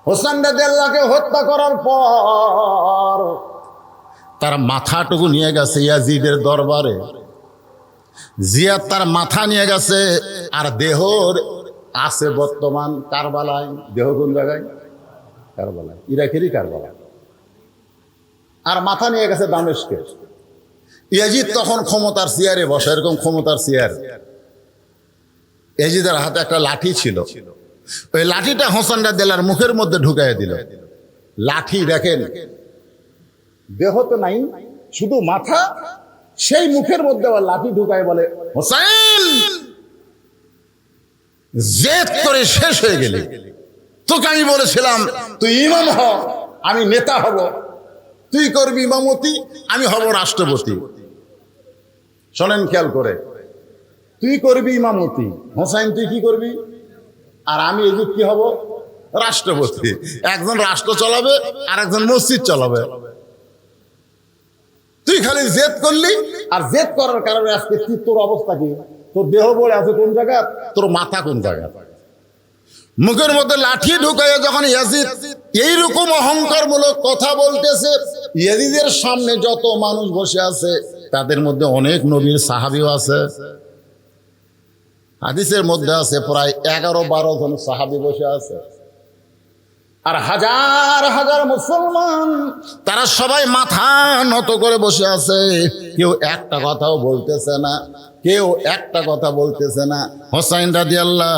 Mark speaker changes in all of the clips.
Speaker 1: হোসেন রাদিয়াল্লাহকে হত্যা করার পর তার মাথাটুকু নিয়ে গেছে ইয়াজিদের দরবারে। জিয়াদ তার মাথা নিয়ে গেছে, আর দেহর আছে বর্তমান কারবালায়। দেহ কোন জায়গায়? কারবালায়, ইরাকেরই কারবালায়। আর মাথা নিয়ে গেছে দামেস্কে। ইয়াজিদ তখন ক্ষমতার চেয়ারে বসে, এরকম ক্ষমতার চেয়ার। ইয়াজিদের হাতে একটা লাঠি ছিল, ওই লাঠিটা হোসেন রাদিয়াল্লাহর মুখের মধ্যে ঢুকাইয়া দিল। লাঠি দেখেন, দেহ তো নাই, শুধু মাথা, সেই মুখের মধ্যে আবার লাঠি ঢুকায় বলে, হোসেন জেদ করে শেষ হয়ে গেলে। তোকে আমি বলেছিলাম তুই ইমাম হ, আমি নেতা হব, তুই করবি ইমামতি, আমি হব রাষ্ট্রপতি। শোনেন খেয়াল করে, তুই করবি ইমামতি, হোসেন তুই কি করবি, আর আমি এদিক কি হব? রাষ্ট্রপতি। একজন রাষ্ট্র চালাবে আর একজন মসজিদ চালাবে। তুই খালি জেদ করলি, আর জেদ করার কারণে আজকে তোর অবস্থা কি? তোর দেহ বলে আছে কোন জায়গা, তোর মাথা কোন জায়গা। মুখের মধ্যে লাঠি ঢুকাইয়া যখন ইয়াজিদ এইরকম অহংকারমূলক কথা বলতেছে, ইয়াজিদের সামনে যত মানুষ বসে আছে তাদের মধ্যে অনেক নবীর সাহাবীও আছে। হাদিসের মধ্যে আছে প্রায় 11-12 জন সাহাবী বসে আছে, আর হাজার হাজার মুসলমান, তারা সবাই মাথা নত করে বসে আছে। কেউ একটা কথাও বলতেছে না, কেউ একটা কথা বলতেছে না। হোসেন রাদিয়াল্লাহ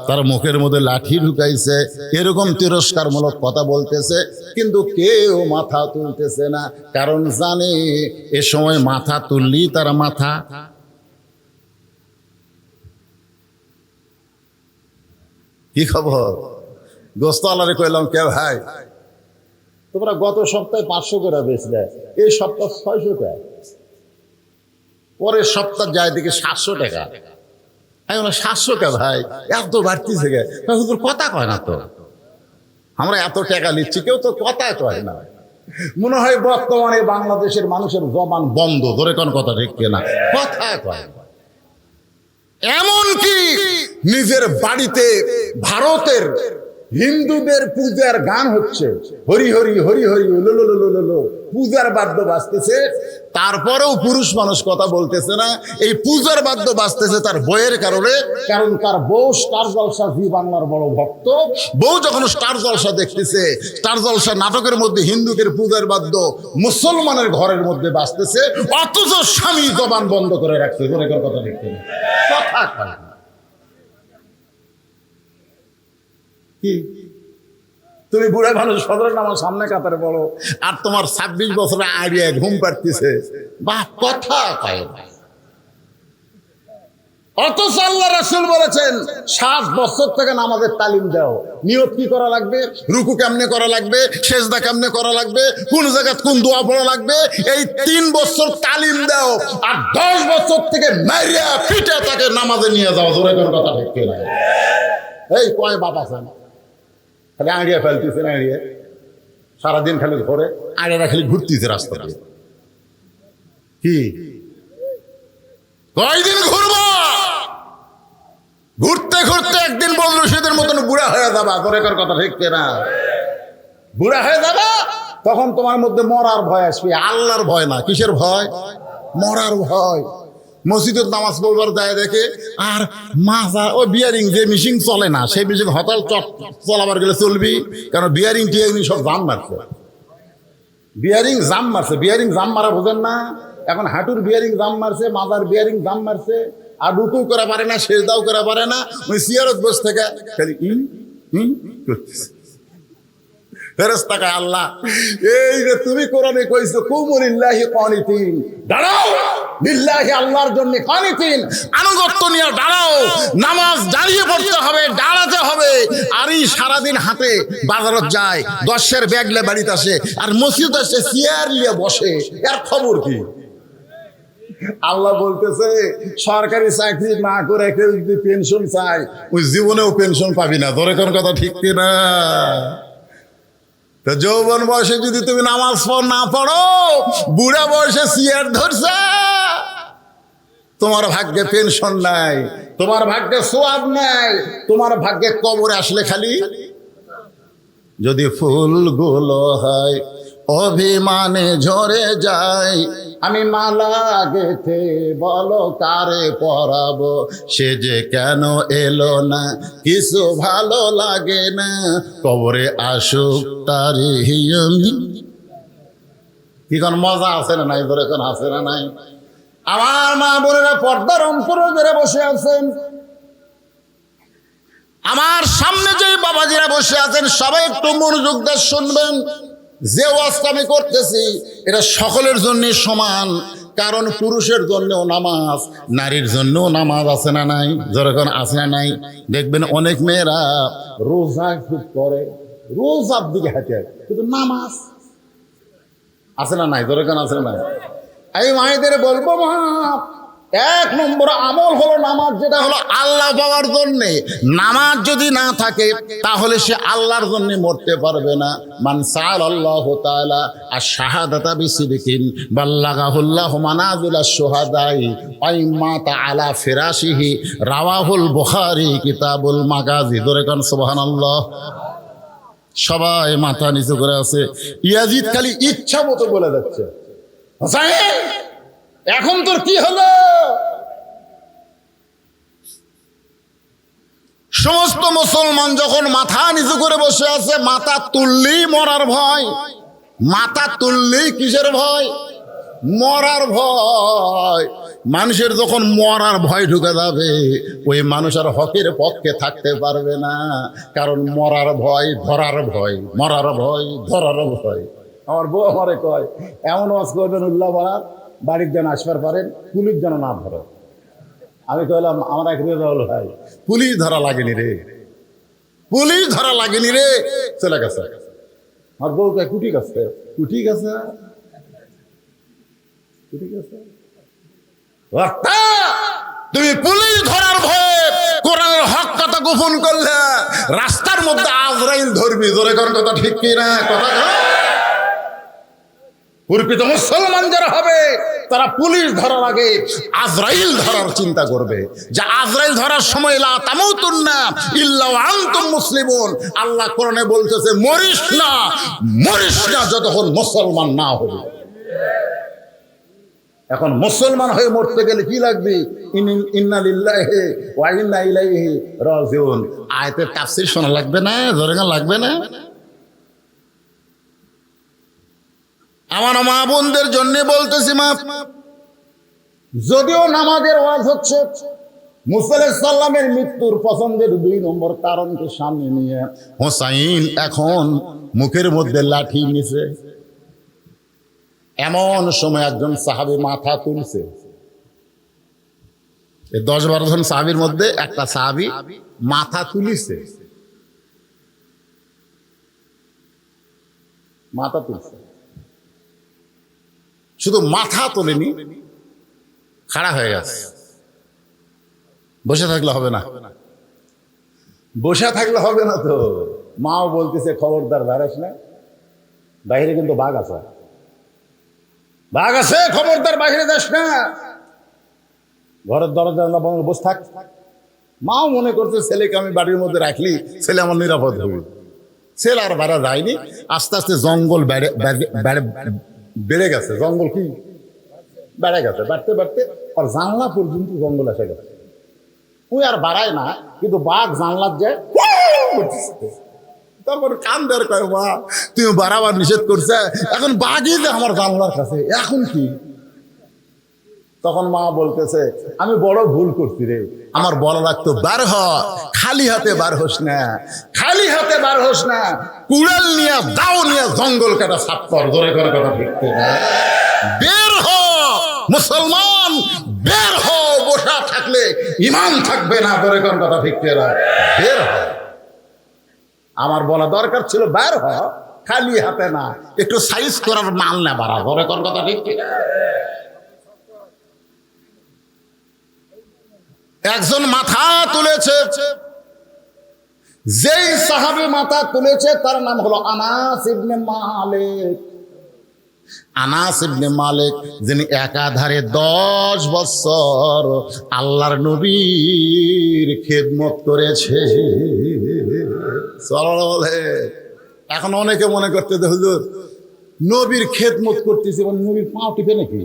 Speaker 1: তার মুখের মধ্যে লাঠি ঢুকাইছে, এরকম তিরস্কারমূলক কথা বলতেছে, কিন্তু কেউ মাথা তুলতেছে না, কারণ জানে এ সময় মাথা তুললি তার মাথা। কি খবর? দোস্ত আল্লাহরে কইলাম, কে ভাই তোমরা গত সপ্তাহে 500 করে বেচলে, এই সপ্তাহ 600 টাকা, পরের সপ্তাহ যায় দেখি 700 টাকা। আমি বললাম 700 টাকা ভাই, এত বাড়তিছে গে? তোর কথা কয় না তো, আমরা এত টাকা নিচ্ছি, কেউ তো কথা কয় না। মনে হয় বর্তমানে বাংলাদেশের মানুষের জবান বন্ধ, ধরে কোন কথা ঠিক কিনা, কথা কয়। এমনকি নিজের বাড়িতে ভারতের হিন্দুদের পূজার গান হচ্ছে, হরি হরি হরি হরি লো, পূজার বাদ্য বাজতেছে, তারপরেও পুরুষ মানুষ কথা বলতেছে না। এই পূজার বাদ্য বাজতেছে তার বউয়ের কারণে, কারণ তার বউ স্টার জলসা জি বাংলার বড় ভক্ত। বউ যখন স্টার জলসা দেখতেছে, স্টার জলসা নাটকের মধ্যে হিন্দুদের পূজার বাদ্য মুসলমানের ঘরের মধ্যে বাজতেছে, অথচ স্বামী জবান বন্ধ করে রাখছে। কথা দেখতে না, কথা কয় না। কি তুমি বুড়া মানুষ ফজরের নামাজ সামনে কাতারে পড়ো, আর তোমার 26 বছরের আইডিয়া ঘুম পাড়তেছে, বা কথা কয় না। অথচ আল্লাহ রাসূল বলেছেন 7 বছর থেকে নামাজের তালিম দাও। নিয়ত কি করা লাগবে, রুকু কেমনে করা লাগবে, সেজদা কেমনে করা লাগবে, কোন জায়গায় কোন দোয়া পড়া লাগবে, এই 3 বছর তালিম দাও। আর 10 বছর থেকে মারিয়া পিটে তাকে নামাজে নিয়ে যাও। জোরে কোন কথা ঠিক কিনা? এই কয় বাপ আছে না, খালি আড়িয়া ফেলতেছে না, আড়িয়া সারাদিন খালি ঘরে আড়িয়ারা খালি ঘুরতেছে রাস্তা দিয়ে। কি কয়দিন ঘুরবো? ঘুরতে ঘুরতে একদিন বদরু শহীদের মতন বুড়া হয়ে যাবা। দরেকার কথা ঠিক না? বুড়া হয়ে যাবা, তখন তোমার মধ্যে মরার ভয় আসবে, আল্লাহর ভয় না। কিসের ভয়? মরার ভয়। মসজিদের নামাজ পড়বার যায় দেখে, আর মাজা ওই বিয়ারিং যে মেশিন চলে না, সেই মেশিন হতাল চলাবার গেলে চলবি, কারণ বিয়ারিং টিয়ারিং সব জাম মারছে। বিয়ারিং জাম মারছে, বিয়ারিং জাম মারা বোঝেন না? এখন হাঁটুর বিয়ারিং জাম মারছে, মাজার বিয়ারিং জাম মারছে, আর রুকু করা পারে না, সেজদাও করা পারে না, ওই সিয়ারত বসে থেকে খালি করতেছে। ফেরেশতা কয়, আল্লাহ এই যে তুমি কোরআনে কইছো কুমু লিল্লাহি কানিতিন, দাঁড়াও লিল্লাহি আল্লাহর জন্য কানিতিন, আনুগত্য নিয়ে দাঁড়াও, নামাজ দাঁড়িয়ে পড়তে হবে, দাঁড়াতে হবে। আর এই সারাদিন হাতে বাজারত যায়, 10-এর ব্যাগ নিয়ে বাড়িতে আসে, আর মসজিদ আসে চেয়ার নিয়ে বসে, এর খবর কি? আল্লাহ বলতেছে সরকারি চাকরি না করে কেউ যদি পেনশন চায়, ওই জীবনেও পেনশন পাবি না। ধরে কোন কথা ঠিক কিনা? তো যৌবন বয়সে যদি তুমি নামাজ না পড়ো, বুড়া বয়সে চেয়ার ধরছে, তোমার ভাগ্যে পেনশন নাই, তোমার ভাগ্যে সোয়াব নাই, তোমার ভাগ্যে কবরে আসলে খালি যদি ফুলগুলো হয় অভিমানে ঝরে যায়, আমি মালা গেথে বলো কারে পরাবো, সে যে কেন এলো না কিছু ভালো লাগে না, কবরে আসুক তারি আমি। কি কোন মজা আছে না নাই? ধরে কোন আছে না নাই? আমার মা বোনেরা পর্দার অন্তরে বসে আছেন, আমার সামনে যে বাবাজিরা বসে আছেন, সবাই একটু মনোযোগ দিয়ে শুনবেন। যে ওয়াজটা আমি করতেছি এটা সকলের জন্য সমান, কারণ পুরুষের জন্যও নামাজ, নারীর জন্যও নামাজ আছে না নাই? যেরকম আছে না নাই? দেখবেন অনেক মেয়েরা রোজা খুব করে, রোজার দিকে হাঁটে, কিন্তু নামাজ আছে না নাই? যেরকম আছে না নাই? এই মায়েদের বলবো, মা, এক নম্বর আমল হলো নামাজ, যেটা হলো আল্লাহ পাওয়ার জন্যে। নামাজ যদি না থাকে তাহলে সে আল্লাহর জন্য মরতে পারবে না। মান সাআলাল্লাহু তাআলা আশ-শাহাদাতা বিসিদকিন বাল্লাগাহুল্লাহু মানাজিলাশ শুহাদাই ওয়া মাতা আলা ফিরাশিহি, রাওয়াহুল বুখারী কিতাবুল মাগাজি। ধরে কোন সুবহানাল্লাহ। সবাই মাথা নিচু করে আছে। ইয়াজিদ খালি ইচ্ছা মতো বলে যাচ্ছে, হোসেন এখন তোর কি হলো? সমস্ত মুসলমান যখন মাথা নিচু করে বসে আছে, মাথা তুললেই মরার ভয়। মাথা তুললেই কিসের ভয়? মরার ভয়। মানুষের যখন মরার ভয় ঢুকে যাবে, ওই মানুষ আর হকের পক্ষে থাকতে পারবে না, কারণ মরার ভয়, ধরার ভয়, মরার ভয়, ধরার ভয়। আমার বউ আমারে কয়, এমন ওয়াজ করবেন উল্লাহ বাড়ার, বাড়ির যেন আসবার পারেন, পুলিশ যেন না ধরে। আমি কইলাম, আমার এক রেজাউল ভাই, পুলিশ ধরা লাগেনি রে, পুলিশ ধরা লাগেনি রে, চলে গেছে। আমার বউ কয়, কুটি গেছে, কুটি গেছে, কুটি গেছে। তুমি পুলিশ ধরার ভয়ে কোরআনের হক কথা গোপন করলে, রাস্তার মধ্যে আজরাইল ধরবি। জোরে কোন কথা ঠিক কিনা? কথা পরিচিত মুসলমান যারা হবে তারা পুলিশ ধরার আগে আজরাইল ধরার চিন্তা করবে, যে আজরাইল ধরার সময় লা তামুতুন্না ইল্লা ওয়া আনতুম মুসলিমুন। আল্লাহ কোরআনে বলতেছে, মরিস না, মরিস না যতক্ষণ মুসলমান না হবে। এখন মুসলমান হয়ে মরতে গেলে কি লাগবে? ইন্না লিল্লাহি ওয়া ইন্না ইলাইহি রাজিউন। আয়াতের তাফসীর শোনা লাগবে না? জোরে লাগবে না? আমার মা বোনদের জন্য বলতেছি, মা, যদিও নামাজের ওয়াজ হচ্ছে, মুসা আলাইহিস সালামের মৃত্যুর পছন্দের 2 নম্বর কারণকে সামনে নিয়ে হোসাইন এখন মুখের মধ্যে লাঠি নিছে। এমন সময় একজন সাহাবী মাথা তুলছে। 10-12 জন সাহাবীর মধ্যে একটা সাহাবী মাথা তুলিছে, মাথা তুলছে। শুধু মাথা তোলেনি, খাড়া হয়ে গেছে। বসে থাকলে হবে না, বসে থাকলে হবে না তো। মাও বলতেছে, খবরদার বেরাস না, বাইরে কিন্তু বাঘ আছে, বাঘ আছে, খবরদার বাইরে যাস না, ঘরের দরজা বন্ধ, বসে থাক। মাও মনে করছে ছেলেকে আমি বাড়ির মধ্যে রাখলি ছেলে আমার নিরাপদ হবে। ছেলে আর বাড়া যায়নি। আস্তে আস্তে জঙ্গল বেড়ে গেছে। জঙ্গল কি বেড়ে গেছে, বাড়তে বাড়তে আর জানলা পর্যন্ত জঙ্গল এসে গেছে। ওই আর বাড়ায় না, কিন্তু বাঘ জানলার যায়। তারপর কান দেওয়ার কয়, মা তুমি বাড়াবার নিষেধ করছে, এখন বাঘই যে আমার জানলার কাছে, এখন কি? তখন মা বলতেছে, আমি বড় ভুল করছি রে, আমার বলা লাগতো বার হ, খালি হাতে বার হোস না, খালি হাতে বার হোস না, কুড়াল নিয়ে দাও নিয়ে জঙ্গল কাটা সাফ কর। জোরে করে কথা ঠিক না? বের হ মুসলমান, বের হ। বসা থাকলে ঈমান থাকবে না। জোরে করে কথা ঠিক না? বের হ। আমার বলা দরকার ছিল বের হ, খালি হাতে না, একটু সাইজ করার মাল না বাড়া। জোরে করে কথা ঠিক না? একজন মাথা তুলেছে, যেই সাহাবী মাথা তুলেছে তার নাম হলো আনাস ইবনে মালিক। আনাস ইবনে মালিক, যিনি একাধারে 10 বছর আল্লাহর নবীর খেদমত করেছে। চলো বলে এখন অনেকে মনে করতে যে হুজুর নবীর খেদমত করতেছি, মানে নবীর পাও টিপে নাকি?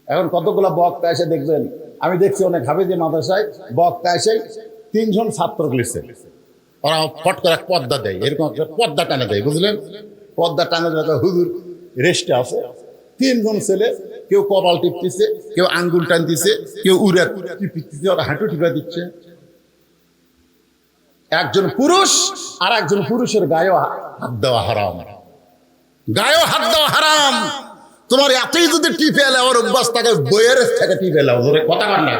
Speaker 1: এখন কতগুলা বক্তা এসে দেখবেন, আমি দেখছি অনেক হাফেজি মাদ্রাসায় বক্তা এসে 3 জন ছাত্র লিখছে, ওরা ফট করে এক পর্দা দেয়, এরকম একটা পর্দা টানে দেয়, বুঝলেন? পর্দা টানে দেয়, হুজুর রেস্টে আছে। 3 জন ছেলে, কেউ কপাল টিপতেছে, কেউ আঙ্গুল টানতেছে, কেউ উড়ে টিপতেছে, ওরা হাঁটু টিপা দিচ্ছে। একজন পুরুষ আর একজন পুরুষের গায়েও হাত দেওয়া হারাম, গায়েও হাত দেওয়া হারাম। তোমার এতই যদি টিপে এলে ওর অভ্যাস থাকে, বইয়ের থেকে টিপে এলাও, কথা কার না।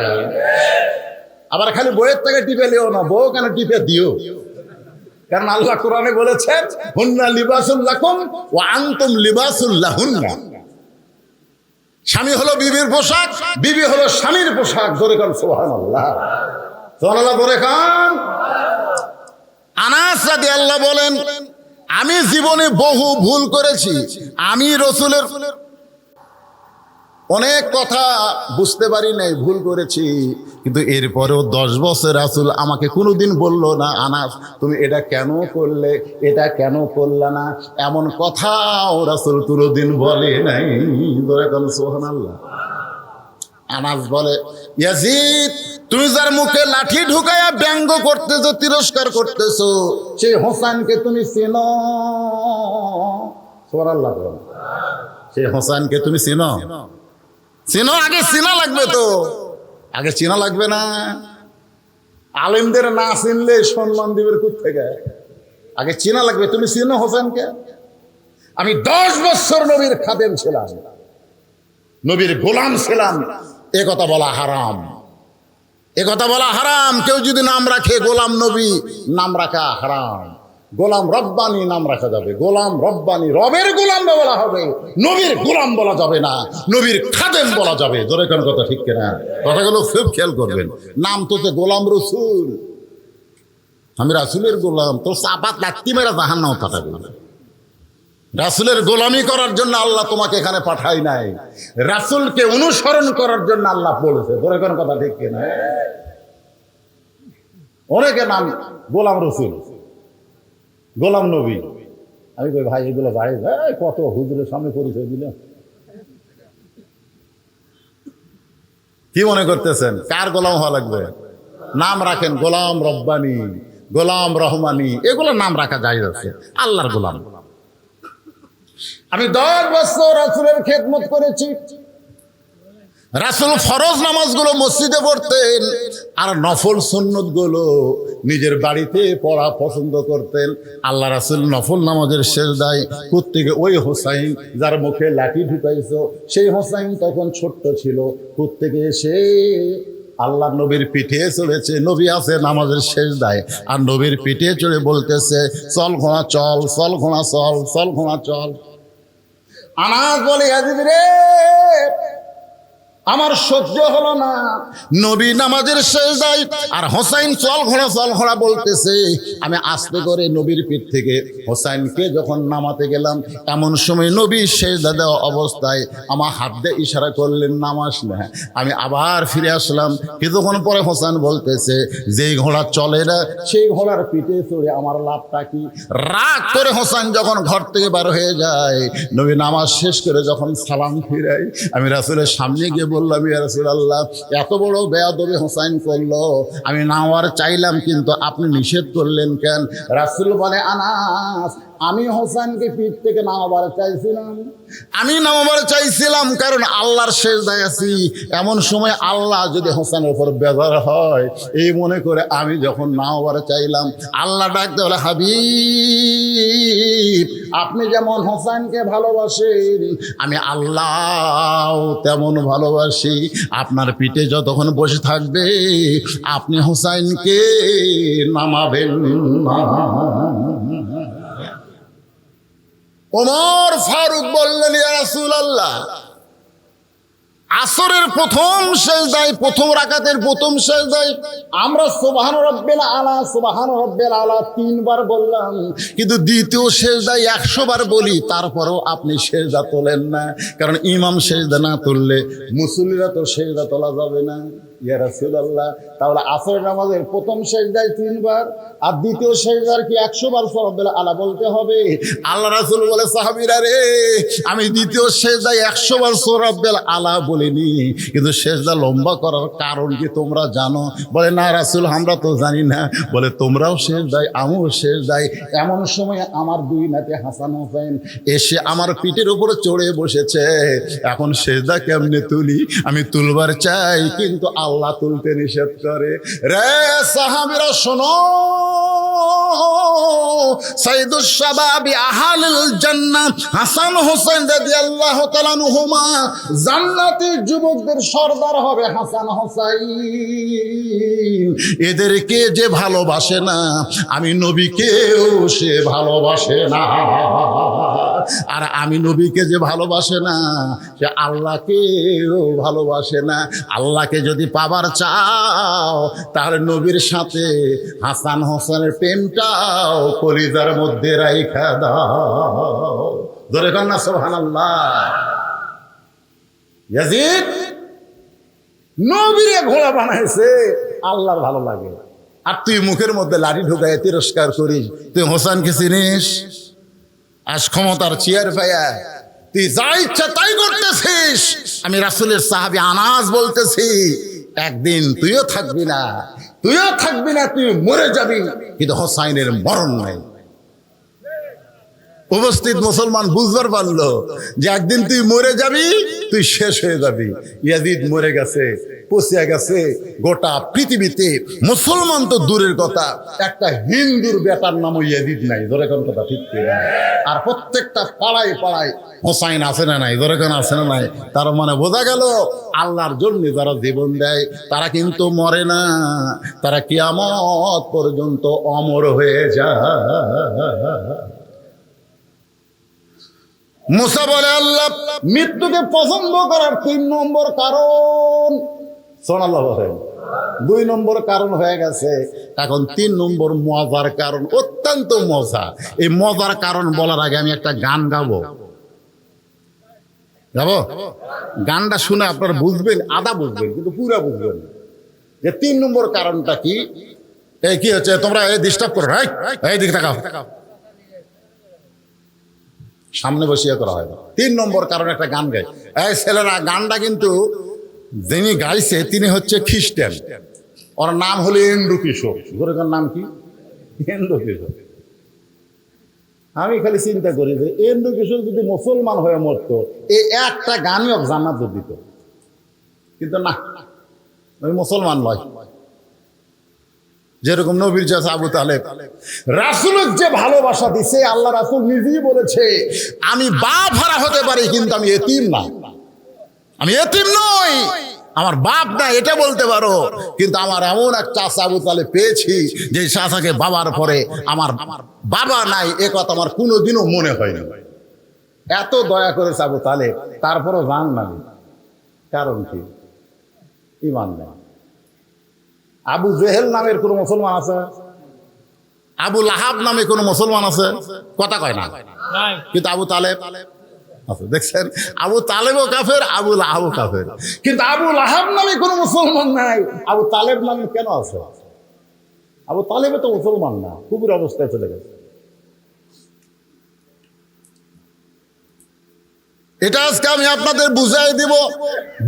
Speaker 1: আবার খালি বইয়ের থেকে টিপে লিও না, বউ কেন টিপে দিও? কারণ আল্লাহ কোরআনে বলেছেন হুন্না লিবাসুল লাকুম ওয়া আনতুম লিবাসুল লাহুন্না। স্বামী হলো বিবির পোশাক, বিবি হলো স্বামীর পোশাক। জোরে কান সুবহানাল্লাহ, সুবহানাল্লাহ জোরে কান। আনাস রাদিয়াল্লাহু বলেন, আমি জীবনে বহু ভুল করেছি, আমি রাসূলের অনেক কথা বুঝতে পারি নাই, ভুল করেছি, কিন্তু এরপরেও 10 বছর রাসূল আমাকে কোনোদিন বললো না আনাস তুমি এটা কেন করলে, এটা কেন করলে না, এমন কথাও রাসূল কোনোদিন বলে নাই। ধরে কোন সুবহানাল্লাহ। আনাস বলে, ইয়াজিদ তুমি যার মুখে লাঠি ঢুকায়া ব্যঙ্গ করতেছো, তিরস্কার করতেছো, সেই হোসেনকে তুমি চেনো? সুবহানাল্লাহ। সেই হোসেনকে তুমি চেনো? চেনো? আগে চেনা লাগবে তো, আগে চেনা লাগবে না? আলেমদের না চিনলে সম্মান দিবের কোত্থেকে? আগে চেনা লাগবে। তুমি চেনো হোসেনকে? আমি 10 বছর নবীর খাদেম ছিলাম, নবীর গোলাম ছিলাম, এ কথা বলা হারাম, এ কথা বলা হারাম। কেউ যদি নাম রাখে গোলাম নবী, নাম রাখা হারাম। গোলাম রব্বানি নাম রাখা যাবে, গোলাম রব্বানি, রবের গোলাম বলা হবে, নবীর গোলাম বলা যাবে না, নবীর খাদেম বলা যাবে। জোরে কোন কথা ঠিক কিনা? কথাগুলো খুব খেয়াল করবেন। নাম তো গোলাম রসুল, আমি রাসূলের গোলাম, তো চাপাত লাত্তি মেরা জাহান্নাম পাঠাবে। রাসূলের গোলামি করার জন্য আল্লাহ তোমাকে এখানে পাঠাই নাই, রাসূলকে অনুসরণ করার জন্য আল্লাহ বলেছে। জোরে কোন কথা ঠিক কিনা? অনেকে নাম গোলাম রসুল, গোলাম নবী। আমি কই ভাই এগুলো ভাই কত হুজুরের সামনে পরিচয় দিলে, কি মনে করতেছেন? কার গোলাম হওয়া লাগবে? নাম রাখেন গোলাম রব্বানি, গোলাম রহমানি, এগুলো নাম রাখা যায় আছে, আল্লাহর গোলাম। আমি 10 বছর রাসূলের খেদমত করেছি। রাসূল ফরজ নামাজগুলো মসজিদে পড়তেন, আর নফল সুন্নতগুলো নিজের বাড়িতে পড়া পছন্দ করতেন। আল্লাহ রাসূল নফল নামাজের সেজদায় প্রত্যেকে, ওই হোসাইন যার মুখে লাঠি ঢুকাইছো, সেই হোসাইন তখন ছোট্ট ছিল, প্রত্যেকে এসে আল্লাহ নবীর পিঠে চড়েছে। নবী আছে নামাজের সেজদায়, আর নবীর পিঠে চড়ে বলতেছে চল ঘোড়া চল, চল ঘোড়া চল, চল ঘোড়া চল। আনাস বলে, ইয়াজিদ রে আমার সহ্য হলো না, নবী নামাজের সেজদায় আর হোসাইন চল ঘোড়া চল ঘোড়া বলতেছে। আমি আস্তে করে নবীর পিঠ থেকে হোসাইনকে যখন নামাতে গেলাম, এমন সময় নবী সেজদা দেওয়া অবস্থায় আমার হাত দিয়ে ইশারা করলেন নামাস না। আমি আবার ফিরে আসলাম, কিছুক্ষণ পরে হোসাইন বলতেছে যেই ঘোড়া চলে না সেই ঘোড়ার পিঠে চড়ে আমার লাভটা কি? রাগ করে হোসাইন যখন ঘর থেকে বার হয়ে যায়, নবী নামাজ শেষ করে যখন সালাম ফিরাই, আমি রাসূলের সামনে গিয়ে বললাম, ইয়া রাসূলুল্লাহ এত বড় বেয়াদবি হোসাইন করলো, আমি নামার চাইলাম কিন্তু আপনি নিষেধ করলেন কেন? রাসূল বলে, আনাস আমি হোসেনকে পিঠ থেকে নামাবার চাইছিলাম, আমি নামাবার চাইছিলাম কারণ আল্লাহর সেজদায় আছি। এমন সময় আল্লাহ যদি হোসেনের উপর বেজার হয়, এই মনে করে আমি যখন নামাবার চাইলাম, আল্লাহ ডাকতে বলে, হাবিব আপনি যেমন হোসেনকে ভালোবাসেন, আমি আল্লাহ তেমন ভালোবাসি। আপনার পিঠে যতক্ষণ বসে থাকবে আপনি হোসেনকে নামাবেন না। ওমর ফারুক বললেন, ইয়া রাসূলুল্লাহ আসরের প্রথম সেজদায়, প্রথম রাকাতের প্রথম সেজদায় আমরা সুবহান রাব্বিল আলা, সুবহান রাব্বিল আলা 3 বার বললাম, কিন্তু দ্বিতীয় সেজদায় 100 বার বলি, তারপরেও আপনি সেজদা তোলেন না। কারণ ইমাম সেজদা না তুললে মুসল্লিরা তো সেজদা তোলা যাবে না। ইয়া রাসূলুল্লাহ, তাহলে আসরের নামাজের প্রথম সেজদায় 3 বার আর দ্বিতীয় সেজদার কি 100 বার সূরা রাব্বিল আলা বলতে হবে? আল্লাহ রাসূল বলে, সাহাবীরা রে, আমি দ্বিতীয় সেজদায় 100 বার সূরা রাব্বিল আলা বলিনি, কিন্তু সেজদা লম্বা করার কারণ কি তোমরা জানো? বলে, না রাসূল, আমরা তো জানি না। বলে, তোমরাও সেজদায়, আমিও সেজদায়। এমন সময় আমার 2 নাতি হাসান হোসেন এসে আমার পিঠের উপরে চড়ে বসেছে। এখন সেজদা কেমনে তুলি? আমি তুলবার চাই, কিন্তু আল্লাহ তুলতে নিষেধ করে। রে সাহাবীরা শোনো, সাইয়্যিদুশ শাবাবি আহলিল জান্নাহ হাসান হোসেন রাদিয়াল্লাহু তাআলা আনহুমা, জান্নাতি যুবকদের সর্দার হবে হাসান হোসেন। এদেরকে যে ভালোবাসে না, আমি নবীকেও সে ভালোবাসে না। আর আমি নবীকে যে ভালোবাসে না, সে আল্লাহকেও ভালোবাসে না। আল্লাহকে যদি পাবার চাও, তাহলে নবীর সাথে হাসান হোসেনের প্রেমটাও কলিজার মধ্যে রাইখা দাও। ধরে কর না সুবহানাল্লাহ। ইয়াজিদ নবীরে ঘোড়া বানাইছে, আল্লাহর ভালো লাগে। আর তুই মুখের মধ্যে লাঠি ঢুকায় তিরস্কার করিস। তুই হোসেনকে চিনিস? আজ ক্ষমতার চেয়ার পায়া তুই যা ইচ্ছা তাই করতেছিস। আমি রাসূলের সাহাবী আনাস বলতেছি, একদিন তুইও থাকবি না, তুই মরে যাবি, কিন্তু হোসাইনের মরণ নাই। উপস্থিত মুসলমান বুঝবার পারলো যে একদিন তুই মরে যাবি, তুই শেষ হয়ে যাবি। ইয়াজিদ মরে গেছে, পচিয়া গেছে। গোটা পৃথিবীতে মুসলমান তো দূরের কথা, একটা হিন্দুর বেটার নামও ইয়াজিদ নাই। ধরে কোন কথা ঠিক না? আর প্রত্যেকটা পাড়ায় পাড়ায় হোসাইন আছে না নাই? ধরে কোন আছে না নাই? তার মানে বোঝা গেল, আল্লাহর জন্য যারা জীবন দেয় তারা কিন্তু মরে না, তারা কিয়ামত পর্যন্ত অমর হয়ে যায়। মুসা বলে, আল্লাহ মৃত্যুকে পছন্দ করার 3 নম্বর কারণ, সুবহানাল্লাহ বলেন, 2 নম্বর কারণ হয়ে গেছে, এখন 3 নম্বর মজার কারণ, অত্যন্ত মজা। এই মজার কারণ বলার আগে আমি একটা গান গাবো। গানটা শুনে আপনারা বুঝবেন, আধা বুঝবেন, কিন্তু পুরা বুঝবেন যে 3 নম্বর কারণটা কি। এই কি হচ্ছে, তোমরা ডিস্টার্ব করো, এই দিকে তাকাও, সামনে বসিয়ে করা হয় না। 3 নম্বর কারণ একটা গান গায়। এই ছেলেরা, গানটা কিন্তু যিনি গাইছে তিনি হচ্ছে খ্রিস্টান, ওর নাম হলো এন্ড্রু কিশোর। গোরের নাম কি? এন্ড্রু কিশোর। আমি খালি চিন্তা করি যে এন্ড্রু কিশোর যদি মুসলমান হয়ে মরতো, এই একটা গানই ওকে জান্নাত দিত, কিন্তু না, ওই মুসলমান নয়। যেরকম নবীর চাচা আবু তালেব রাসূলের যে ভালোবাসা দিছে, আল্লাহ রাসূল নিজেই বলেছে, আমি বাপ হারা হতে পারি কিন্তু আমি এতিম না, আমি এতিম নই, আমার বাপ না এটা বলতে পারো, কিন্তু আমার এমন এক চাচা আবু তালেব পেয়েছি যে চাচাকে বাবার পরে আমার বাবা নাই, এ কথা আমার কোনোদিনও মনে হয়নি। এত দয়া করেছে আবু তালেব, তারপরও জান না। কারণ কি? ঈমান নেই। আবু জেহেল নামের কোন মুসলমান আছে? আবু লাহাব নামে কোন মুসলমান আছে? কথা কয় না, কিন্তু আবু তালেব আছে। দেখছেন, আবু তালেবও কাফের, আবু লাহাবও কাফের, কিন্তু আবু লাহাব নামে কোন মুসলমান নাই। আবু তালেব নামে কেন আছে? আবু তালেবে তো মুসলমান না, কুফুর অবস্থায় চলে গেছে। এটা আজকে আমি আপনাদের বুঝাই দিব।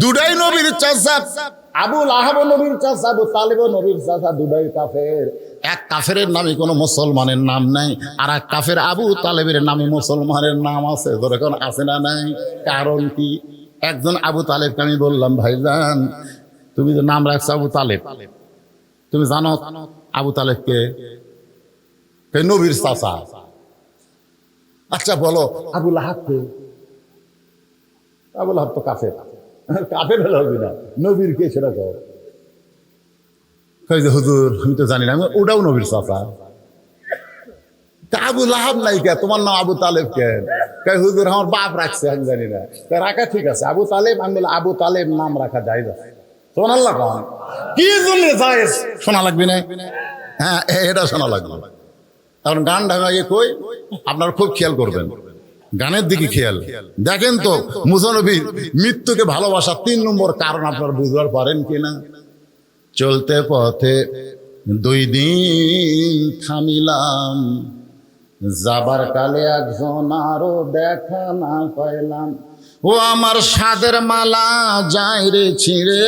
Speaker 1: দুটাই নবীর চাচা, আবু লাহাব নবীর চাচা, আবু তালেব নবীর চাচা, দুটাই কাফের। এক কাফের নামে কোনো মুসলমানের নাম নাই, আর এক কাফের আবু তালেবের নামে মুসলমানের নাম আছে। ধরেন আছে না নাই? কারণ কি? একজন আবু তালেবকে আমি বললাম, ভাইজান তুমি যে নাম রাখছো আবু তালেব, তুমি জানো আবু তালেবকে? নবীর চাচা। আচ্ছা বলো আবু লাহাবকে? আবু লাহাব তো কাফের। কাফের হলে হবে না, নবীর কে সেটা কর। কই যে হুজুর আমি তো জানি না, আমি ওটাও নবীর চাচা। আবু লাহাব নাই কে? তোমার নাম আবু তালেব কেন? কই হুজুর আমার বাপ রাখছে, আমি জানি না। রাখা ঠিক আছে, আবু তালেব। আমি বলে আবু তালেব নাম রাখা যায় না। সুবহানাল্লাহ। কি জন্য যায় শোনা লাগবে না? হ্যাঁ, এটা শোনা লাগবে। কারণ গান ঢাকাইয়ে কই, আপনারা খুব খেয়াল করবেন, গানের দিকে খেয়াল দেখেন তো। মুসা নবীর মৃত্যুকে ভালোবাসা 3 নম্বর কারণ আপনারা বুঝবার পারেন কিনা? চলতে পথে 2 দিন থামিলাম, যাবার কালে একজন আরো দেখা না পাইলাম। ও আমার সাদের মালা যায় রে ছিঁড়ে,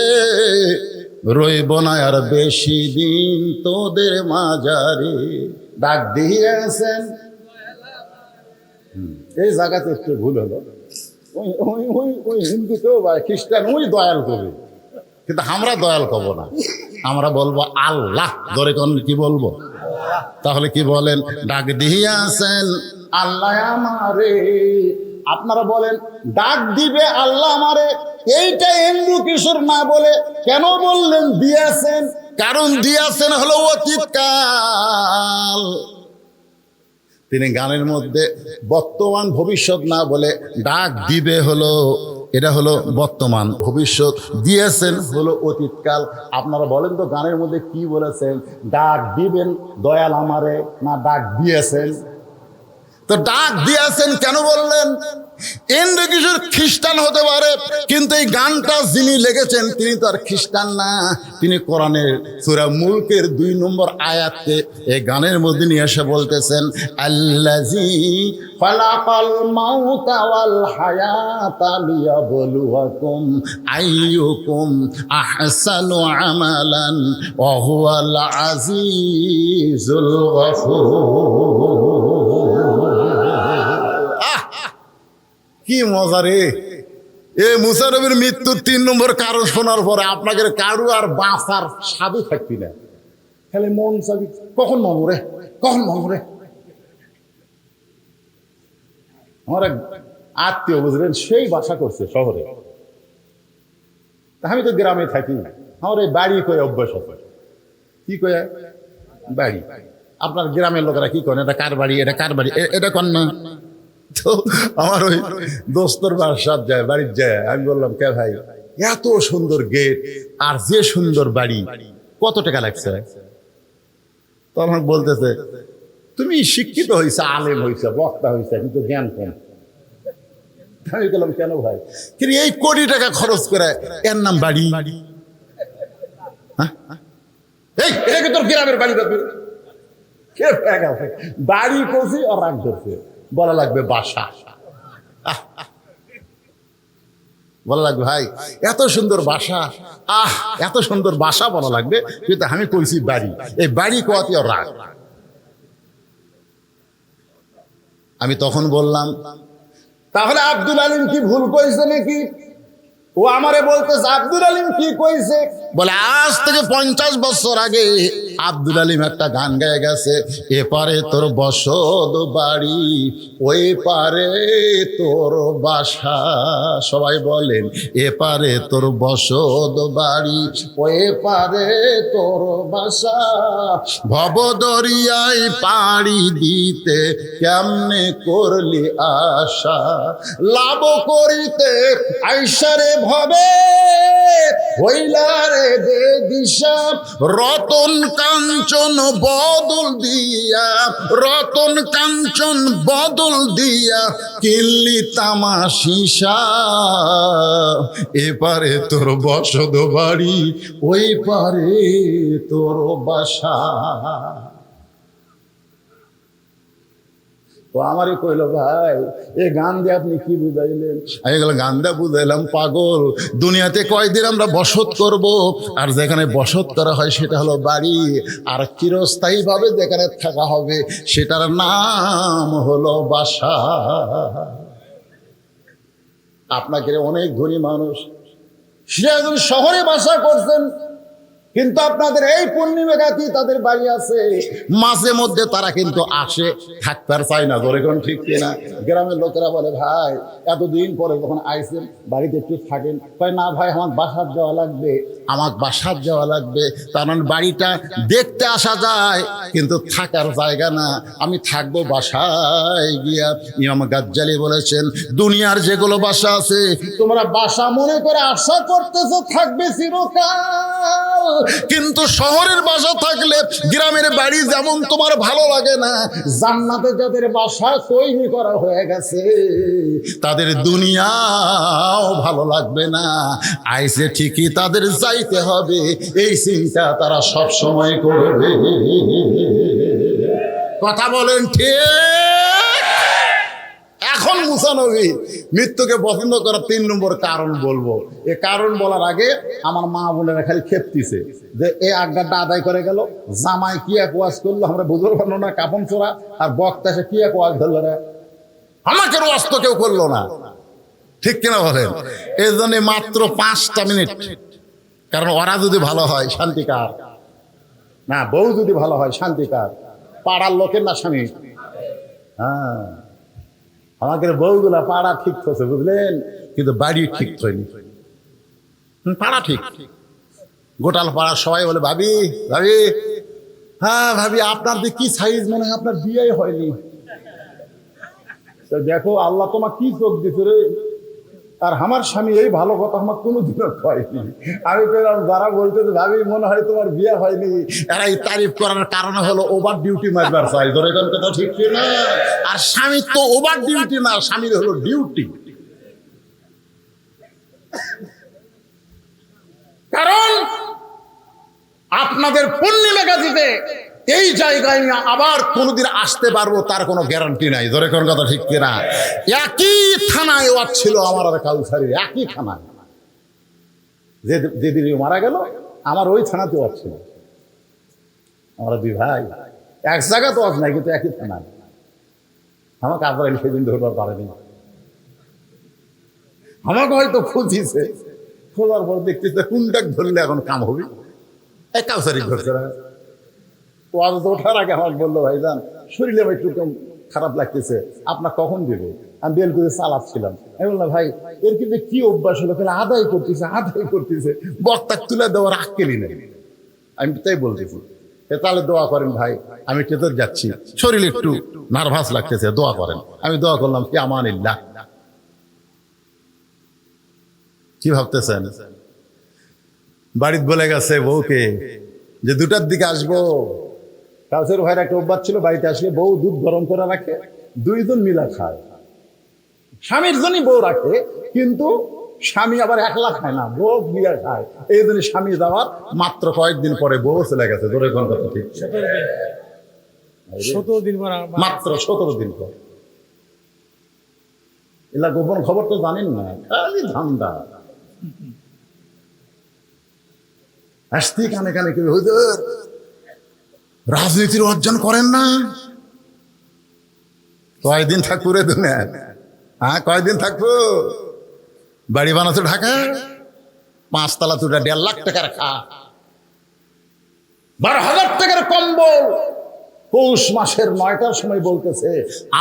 Speaker 1: রইব না আর বেশি দিন তোদের মাঝারে। ডাক দিয়েছেন, এই জায়গাতে একটু ভুল হলো, ওই হিন্দুকেও বা খ্রিস্টান ওই দয়াল কবি, কিন্তু আমরা দয়াল কব না, আমরা বলবো আল্লাহ। ধরে কোন কি বলবো? তাহলে কি বলেন? ডাক দিয়েছেন আল্লাহ আমারে। আপনারা বলেন ডাক দিবে আল্লাহ আমারে, এইটা ইন্দু কিশোর না বলে কেন বললেন দিয়েছেন? কারণ দিয়েছেন হলো অতীতকাল। তিনি গানের মধ্যে বর্তমান ভবিষ্যৎ না বলে ডাক দিবে হলো, এটা হলো বর্তমান, ভবিষ্যৎ দিয়েছেন হলো অতীতকাল। আপনারা বলেন তো গানের মধ্যে কি বলেছেন? ডাক দিবেন দয়াল আমারে, না ডাক দিয়েছেন? তো ডাক দিয়েছেন কেন বললেন? ইন্দ্র কিশোর খ্রিস্টান হতে পারে, কিন্তু এই গানটা যিনি লিখেছেন তিনি তো আর খ্রিস্টান না, তিনি কোরআনের সূরা মুলকের 2 নম্বর আয়াতকে এই গানের মধ্যে নিয়ে এসে বলতেছেন, আল্লাযী খালাকাল মাউতা ওয়াল হায়াতা লিয়াবলুয়াকুম আইয়ুকুম আহসানু আমালান ওয়া হুয়াল আজিজুল গফুর। কি মজা রে! এ মুসা নবীর মৃত্যুর 3 নম্বর কারণ শোনার পরে আপনাকে কারু আর বাঁচার স্বাদই থাকবি না, খালি মন চাবি কখন মরে, কখন মরে। আমার এক আত্মীয় বুঝলেন, সেই বাসা করছে শহরে, আমি তো গ্রামে থাকি, আমার এই বাড়ি কয়ে অভ্যাস হবে। কি কয়ে বাড়ি? আপনার গ্রামের লোকেরা কি করেন, এটা কার বাড়ি, এটা কার বাড়ি, এটা কন না। তো আমার ওই দোস্তর বাসার যায়, বাড়ির যায়, আমি বললাম কে ভাই এত সুন্দর গেট আর যে সুন্দর বাড়ি, কত টাকা লাগছে? তো আমাকে বলতেছে তুমি শিক্ষিত হয়েছে, আলেম হয়েছে, বক্তা হয়েছে, কিন্তু জ্ঞান কম। আমি বললাম কেন ভাই? কিন্তু এই কোটি টাকা খরচ করে এর নাম বাড়ি? এই এটা কি তোর গ্রামের বাড়ি? বাড়ি করছি আর রাগ করছে, বলা লাগবে বাসা। বলা লাগবে ভাই এত সুন্দর বাসা, এত সুন্দর বাসা বলা লাগবে, কিন্তু আমি কইছি বাড়ি। এই বাড়ি কোয়াতে আর রাগ। আমি তখন বললাম তাহলে আব্দুল আলিম কি ভুল কইছে নাকি? ও আমারে বলতেছে আব্দুল আলিম কি কইছে? বলে আজ থেকে 50 বছর আগে আব্দুল আলিম একটা গান গায়ে গেছে, এপারে তোর বসত বাড়ি, ওই পারে তোর বাসা। সবাই বলেন এপারে তোর বসত বাড়ি, ওই পারে তোর বাসা। ভবদরিয়ায় পাড়ি দিতে কেমনে করলি আশা, লাভ করিতে আইসারে ভবে হইলারে দে দিশা। রতন কাঞ্চন বদল দিয়া, রতন কাঞ্চন বদল দিয়া কিনলি তামাশিসা। এপারে তোর বসত বাড়ি, ওই পারে তোর বাসা। তো আমারই কইল ভাই এ গান দিয়ে আপনি কি বুঝাইলেন? আমি গেলাম গান দিয়ে বুঝাইলাম পাগল, দুনিয়াতে কয়দিন আমরা বসত করব, আর যেখানে বসত করা হয় সেটা হলো বাড়ি, আর চিরস্থায়ী ভাবে যেখানে থাকা হবে সেটার নাম হলো বাসা। আপনাকে অনেক ধনী মানুষ সিরাজগঞ্জ শহরে বাসা করছেন, কিন্তু আপনাদের এই পূর্ণিমাঘাতি তাদের বাড়ি আছে, মাঝে মধ্যে তারা কিন্তু আসে, থাকতে আর চায় না। ধরে কোন ঠিক কিনা? গ্রামের লোকেরা বলে ভাই এতদিন পরে যখন আইসেন বাড়িতে একটু থাকেন। কয় না ভাই আমার বাসার যাওয়া লাগবে, আমার বাসার যাওয়া লাগবে। কারণ বাড়িটা দেখতে আসা যায় কিন্তু থাকার জায়গা না, আমি থাকবো বাসায় গিয়া। ইমাম গাজ্জালি বলেছেন দুনিয়ার যেগুলো বাসা আছে তোমরা বাসা মনে করে আশা করতেছো থাকবে চিরকাল, কিন্তু শহরের বাসা থাকলে গ্রামের বাড়ি যেমন তোমার ভালো লাগে না, জান্নাতে যাদের বাসা তৈরি করা হয়ে গেছে তাদের দুনিয়াও ভালো লাগবে না। আইসে ঠিকই তাদের যাইতে হবে, এই চিন্তা তারা সব সময় করবে। কথা বলেন ঠিক? এখন মুসা নবী মৃত্যুকে পছন্দ করার 3 নম্বর কারণ বলবো। এ কারণ বলার আগে আমার মা বোনেরা খালি খেপতিছে যে এই আজ্ঞাটা আদায় করে গেল, জামাই কি এক ওয়াজ করলো আমরা বুঝতে পারলো না, কাপন চোরা, আর বক্তা এসে কি এক ওয়াজ ধরলো না, আমাকে ওয়াজ তো কেউ করলো না। ঠিক কিনা বলেন? এই জন্য মাত্র 5টা মিনিট, কারণ ওরা যদি ভালো হয় শান্তিকার, না বউ যদি ভালো হয় শান্তিকার, পাড়ার লোকের না স্বামী। হ্যাঁ, আমাদের বউগুলা পাড়া ঠিক হচ্ছে বুঝলেন, কিন্তু বাড়ি ঠিক হয়নি। পাড়া ঠিক, গোটাল পাড়ার সবাই বলে ভাবি ভাবি, হ্যাঁ ভাবি আপনার যে কি সাইজ, মনে হয় আপনার বিয়ে হয়নি। দেখো আল্লাহ তোমার কি চোখ দিচ্ছে রে, আর আমার স্বামী এই ভালো কথা আমার কোনোদিনও হয়নি। আমি পেলাম যারা বলতে ভাবি মনে হয় তোমার বিয়ে হয়নি, এরা এই তারিফ করার কারণ হলো ওভার ডিউটি মারবার চাই। ধরে কোন কথা ঠিক না? আর স্বামীর তো ওভার ডিউটি না, স্বামীর হলো ডিউটি। কারণ আপনাদের পূর্ণিমা গাজীতে এই জায়গায় আমি আবার কোনোদিন আসতে পারবো তার কোনো গ্যারান্টি নাই। ধরে কোন কথা ঠিক কিনা? একই থানায় ওয়াজ ছিল আমার আর কাউসারির, একই থানায়। যেদিন মারা গেল আমার ওই থানাতে ওয়াজ ছিল। আমরা 2 ভাই, এক জায়গা তো ওয়াজ নাই, কিন্তু একই থানায়। আমাকে আজরাইল সেদিন ধরবার পারেনি, আমাকে হয়তো খুঁজিছে, খোঁজার পর দেখতেছে কোনটা ধরলে এখন কাম হবে, এক কাউসারি ধরছে না। ওয়াজ ওঠার আগে আমাকে বললো ভাইজান শরীরে একটু খারাপ লাগতেছে, আপনার কখন দেবে? আমি বেল করে চালাচ্ছিলাম। আমি বললাম ভাই এর কিন্তু কি অভ্যাস হলো, আদায় করতেছে বক্তা তুলে দেওয়ার আক্কেলই নেই। আমি তাই বলতেছি তাহলে দোয়া করেন ভাই, আমি টেতর যাচ্ছি, শরীর একটু নার্ভাস লাগতেছে, দোয়া করেন। আমি দোয়া করলাম কি আমানিল্লাহ। কি ভাবতেছেন? বাড়িতে বলে গেছে বউকে যে 2টার দিকে আসবো। কাউসের ভাইয়ের একটা অভ্যাস ছিল, বাড়িতে আসলে বউ দুধ গরম করে রাখে, 2 জন মিলা খায়। স্বামীর জন্যই বউ রাখে, কিন্তু স্বামী আবার একলা খায় না, বউ মিলা খায়। এই জন্য স্বামী যাওয়ার মাত্র কয়েকদিন পরে বউ চলে গেছে। ধরে কোন কথা ঠিক?
Speaker 2: 17 দিন পর,
Speaker 1: মাত্র 17 দিন পর। এলা গোপন খবর তো জানেন না, খালি ধান্দা। আসতে কানে কানে কেউ হুজুর রাজনীতির অর্জন করেন না, কয়দিন থাকবো রে দুনিয়া? হ্যাঁ কয়দিন থাকবো? বাড়ি বানাতো ঢাকা, 5 তলা তুটা 1.5 লাখ টাকার খা, 12,000 টাকার কম্বল। পৌষ মাসের 9টার সময় বলতেছে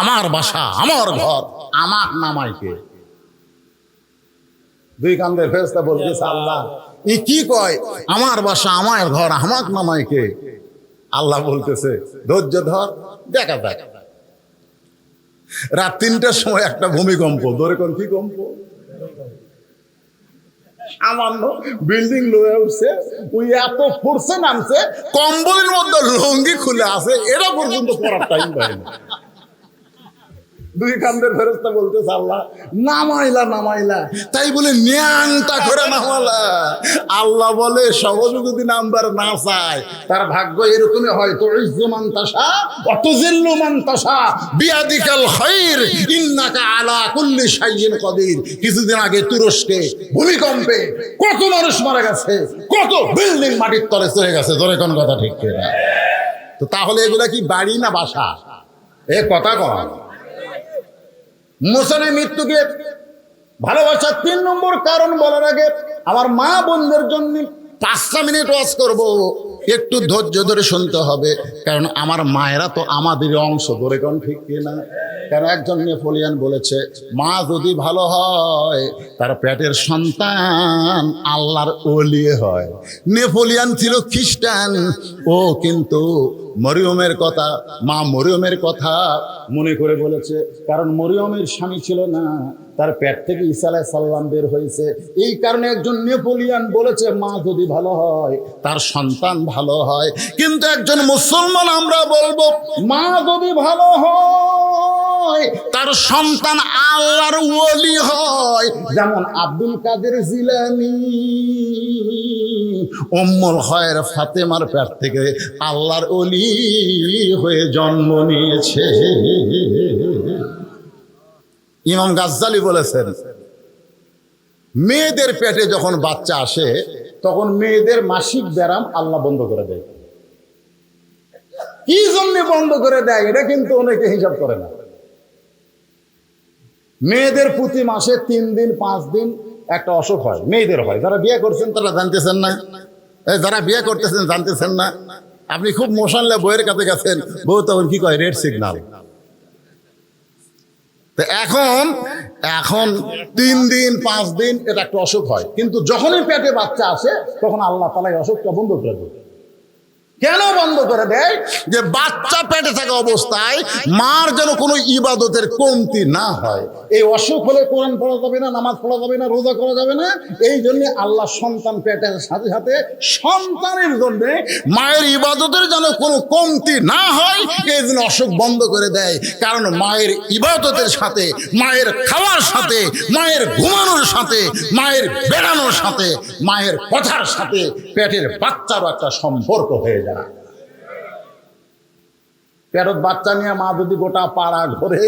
Speaker 1: আমার বাসা আমার ঘর আমার নামাইকে। 2 কান্দের ফেরেশতা বলতেছে আল্লাহ ই কি কয়, আমার বাসা আমার ঘর আমার নামাইকে? আল্লাহ বলতেছে ধৈর্য ধর, দেখা দেখ। রাত 3টার সময় একটা ভূমিকম্প। ধরে কোন কি কম্প? সামান্য বিল্ডিং লয়ে উঠছে, ওই এত ফোর্সে নামছে, কম্বলের মধ্যে লুঙ্গি খুলে আছে, এরা পর্যন্ত পড়ার টাইম পায়নি। 2 কান্দের ফেরেশতা বলতেছে আল্লাহ নামাইলা, তাই বলে ন্যাংটা করে নামালা। আল্লাহ বলে সহজ যদি নাম্বার না চায় তার ভাগ্য এরকমই হয়, তো ইজ্জু মান তাশা ওয়া তুযিল্লু মান তাশা বিয়াদিকাল খায়র ইন্নাকা আলা কুল্লি শাইইন কাদির। কিছুদিন আগে তুরস্কে ভূমিকম্পে কত মানুষ মারা গেছে, কত বিল্ডিং মাটির তলে চলে গেছে। ধরে কোন কথা ঠিক কিনা? তো তাহলে এগুলা কি বাড়ি না বাসা? এ কথা কন। মুসানের মৃত্যুকে ভালোবাসার 3 নম্বর কারণ বলার আগে আমার মা বোনদের জন্য 5টা মিনিট ওয়াজ করব, একটু ধৈর্য ধরে শুনতে হবে, কারণ আমার মায়েরা তো আমাদের অংশ। ধরে কোন ঠিক কিনা? কেন একজন নেপোলিয়ান বলেছে মা যদি ভালো হয় তার পেটের সন্তান আল্লাহর ওলি হয়। নেপোলিয়ান ছিল খ্রিস্টান, ও কিন্তু মরিয়মের কথা, মা মরিয়মের কথা মনে করে বলেছে, কারণ মরিয়মের স্বামী ছিল না, তার পেট থেকে ঈসা আলাইহিস সালাম বের হয়েছে। এই কারণে একজন নেপোলিয়ান বলেছে মা যদি ভালো হয় তার সন্তান ভালো হয়। কিন্তু একজন মুসলমান আমরা বলবো মা যদি ভালো হয় তার সন্তান আল্লাহর ওলি হয়। যেমন আব্দুল কাদের জিলানী উম্মুল খায়র ফাতেমার পেট থেকে আল্লাহর ওলি হয়ে জন্ম নিয়েছে। ইমাম গাজ্জালি বলেছেন মেয়েদের পেটে যখন বাচ্চা আসে তখন মেয়েদের মাসিক ব্যারাম আল্লাহ বন্ধ করে দেয়। কি জন্য বন্ধ করে দেয় এটা কিন্তু অনেকে হিসাব করে না। মেয়েদের প্রতি মাসে 3 দিন 5 দিন একটা অসুখ হয়, মেয়েদের হয়। যারা বিয়ে করছেন তারা জানতেছেন না, যারা বিয়ে করতেছেন জানতেছেন না। আপনি খুব মোশানলে বইয়ের কাছে গেছেন, বউ তখন কি কয় রেড সিগন্যাল। তো এখন 3 দিন 5 দিন এটা একটা অসুখ হয়, কিন্তু যখনই পেটে বাচ্চা আসে তখন আল্লাহ তাআলা এই অসুখটা বন্ধ করে দেয়। কেন বন্ধ করে দেয়? যে বাচ্চা পেটে থাকা অবস্থায় মার যেন কোনো ইবাদতের কমতি না হয়। এই অসুখ হলে কোরআন পড়া যাবে না, নামাজ পড়া যাবে না, রোজা করা যাবে না। এই জন্য আল্লাহ সন্তান পেটের সাথে সাথে সন্তানের জন্য মায়ের ইবাদতের যেন কোনো কমতি না হয়, এই জন্য অসুখ বন্ধ করে দেয়। কারণ মায়ের ইবাদতের সাথে, মায়ের খাওয়ার সাথে, মায়ের ঘুমানোর সাথে, মায়ের বেড়ানোর সাথে, মায়ের কথার সাথে পেটের বাচ্চারও একটা সম্পর্ক হয়ে যায়। পেটত বাচ্চা নিয়ে মা যদি গোটা পাড়া ঘোরে,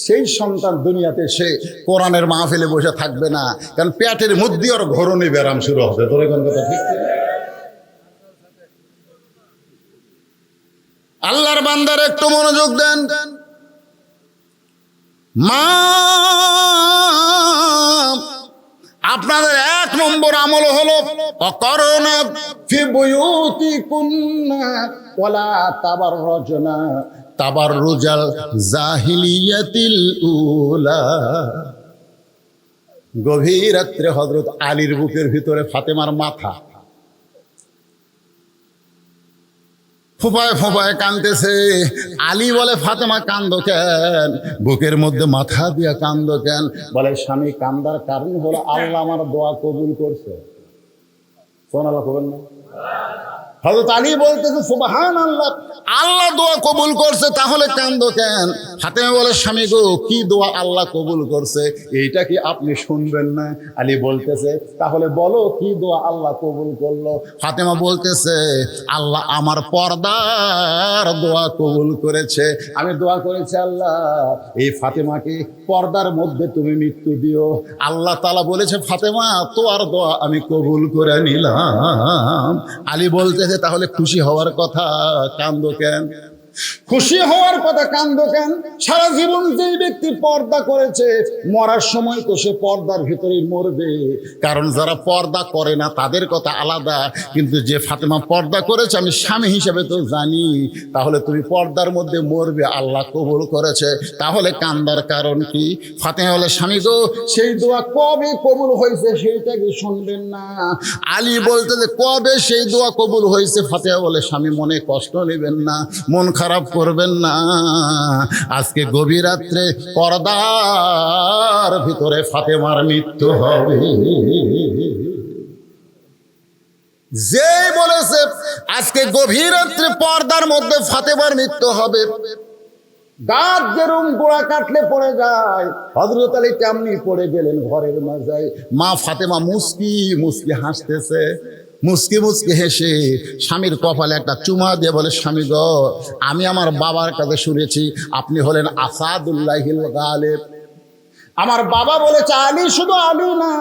Speaker 1: সেই সন্তান দুনিয়াতে সে কোরআনের মাহফিলে বসে থাকবে না, কারণ পেটের মধ্যে ওর ঘরণী ব্যারাম শুরু হবে। তোর কোন কথা ঠিক? আল্লাহর বান্দার একটু মনোযোগ দেন। মা আপনাদের 1 নম্বর আমল হলো অকরনা ফি বুয়ুতিকুন্না ওয়ালা তাবাররুজনা তাবাররুজাল জাহিলিয়াতিল উলা। গভীর রাত্রে হযরত আলীর বুকের ভিতরে ফাতেমার মাথা ফোঁপায় ফোঁপায় কাঁদতেছে। আলী বলে ফাতেমা কান্দো কেন? বুকের মধ্যে মাথা দিয়া কান্দো কেন? বলে স্বামী কান্দার কারণ হলো আল্লাহ আমার দোয়া কবুল করছে। সুবহানাল্লাহ করেন না? হযরত আলী বলতেছে সুবহানাল্লাহ, আল্লাহ দোয়া কবুল করছে, তাহলে কান্দো কেন? ফাতেমা বলে স্বামী গো, কি দোয়া আল্লাহ কবুল করছে এইটা কি আপনি শুনবেন না? আলী বলতেছে তাহলে বলো কি দোয়া আল্লাহ কবুল করলো? ফাতেমা বলতেছে আল্লাহ আমার পর্দার দোয়া কবুল করেছে। আমি দোয়া করেছি আল্লাহ এই ফাতেমাকে পর্দার মধ্যে তুমি মৃত্যু দিও। আল্লাহ তাআলা বলেছে ফাতেমা তোমার দোয়া আমি কবুল করে নিলাম। আলী বলতেছে তাহলে খুশি হওয়ার কথা, কান্দো কেন? খুশি হওয়ার কথা, কান্দো কেন? সারা জীবন যেই ব্যক্তি পর্দা করেছে মরার সময় তো সে পর্দার ভিতরেই মরবে। কারণ যারা পর্দা করে না তাদের কথা আলাদা, কিন্তু যে ফাতেমা পর্দা করেছে আমি স্বামী হিসেবে তো জানি, তাহলে তুমি পর্দার মধ্যে মরবে, আল্লাহ কবুল করেছে, তাহলে কান্দার কারণ কি? ফাতেমা বলে স্বামী গো, সেই দোয়া কবে কবুল হয়েছে সেইটা কি শুনবেন না? আলী বলতে যে কবে সেই দোয়া কবুল হয়েছে? ফাতেমা বলে স্বামী মনে কষ্ট নেবেন না, মন খারাপ করবেন না, আজকে গভীর রাত্রে পর্দার ভিতরে ফাতেমার মৃত্যু হবে। যে বলেছে আজকে গভীর রাত্রে পর্দার মধ্যে ফাতেমার মৃত্যু হবে, গাছ যেরকম গোড়া কাটলে পড়ে যায়, হযরত আলী কেমনি পড়ে গেলেন ঘরের মাঝে। মা ফাতেমা মুস্কি মুস্কি হাসতেছে, মুস্কি মুস্কি হেসে স্বামীর কপালে একটা চুমা দিয়ে বলে স্বামী গো, আমি আমার বাবার কাছে শুনেছি আপনি হলেন আসাদুল্লাহিল গালিব। আমার বাবা বলেছে আলী শুধু আলী না,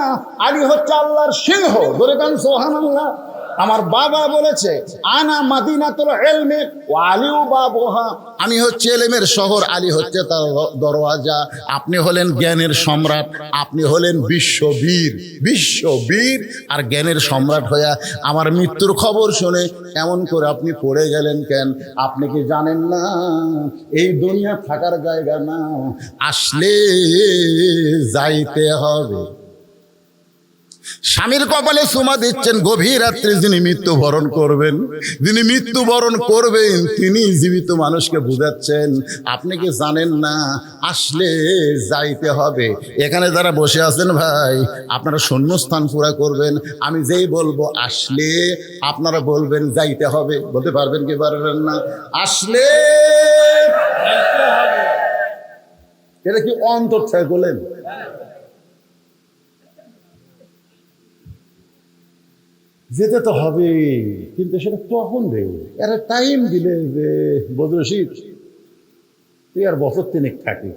Speaker 1: আলী হচ্ছে আল্লাহর সিংহ। ধরে কান সুবহানাল্লাহ। আমার বাবা বলেছে আনা মাদিনাতুল ইলমি ওয়া আলিউ বাবুহা, আমি হচ্ছে ইলমের শহর, আলী হচ্ছে তার দরওয়াজা। আপনি হলেন জ্ঞানের সম্রাট, আপনি হলেন বিশ্ববীর, বিশ্ববীর আর জ্ঞানের সম্রাট হইয়া আমার মৃত্যুর খবর শুনে এমন করে আপনি পড়ে গেলেন কেন? আপনি কি জানেন না এই দুনিয়া থাকার জায়গা না, আসলে যাইতে হবে। স্বামীর কপালে চুমা দিচ্ছেন গভীর রাত্রে, যিনি মৃত্যুবরণ করবেন, যিনি মৃত্যুবরণ করবেন তিনি জীবিত মানুষকে বুঝাচ্ছেন আপনি কি জানেন না আসলে যাইতে হবে। এখানে যারা বসে আছেন ভাই, আপনারা শূন্যস্থান পুরা করবেন, আমি যেই বলবো আসলে আপনারা বলবেন যাইতে হবে। বলতে পারবেন কি পারবেন না? আসলে এটা কি অন্তর থেকে বলেন? যেতে তো হবে, কিন্তু সেটা কখন দেবে? এরা টাইম দিলে যে বদরশিদ তুই আর বছর তিনেক থাকি,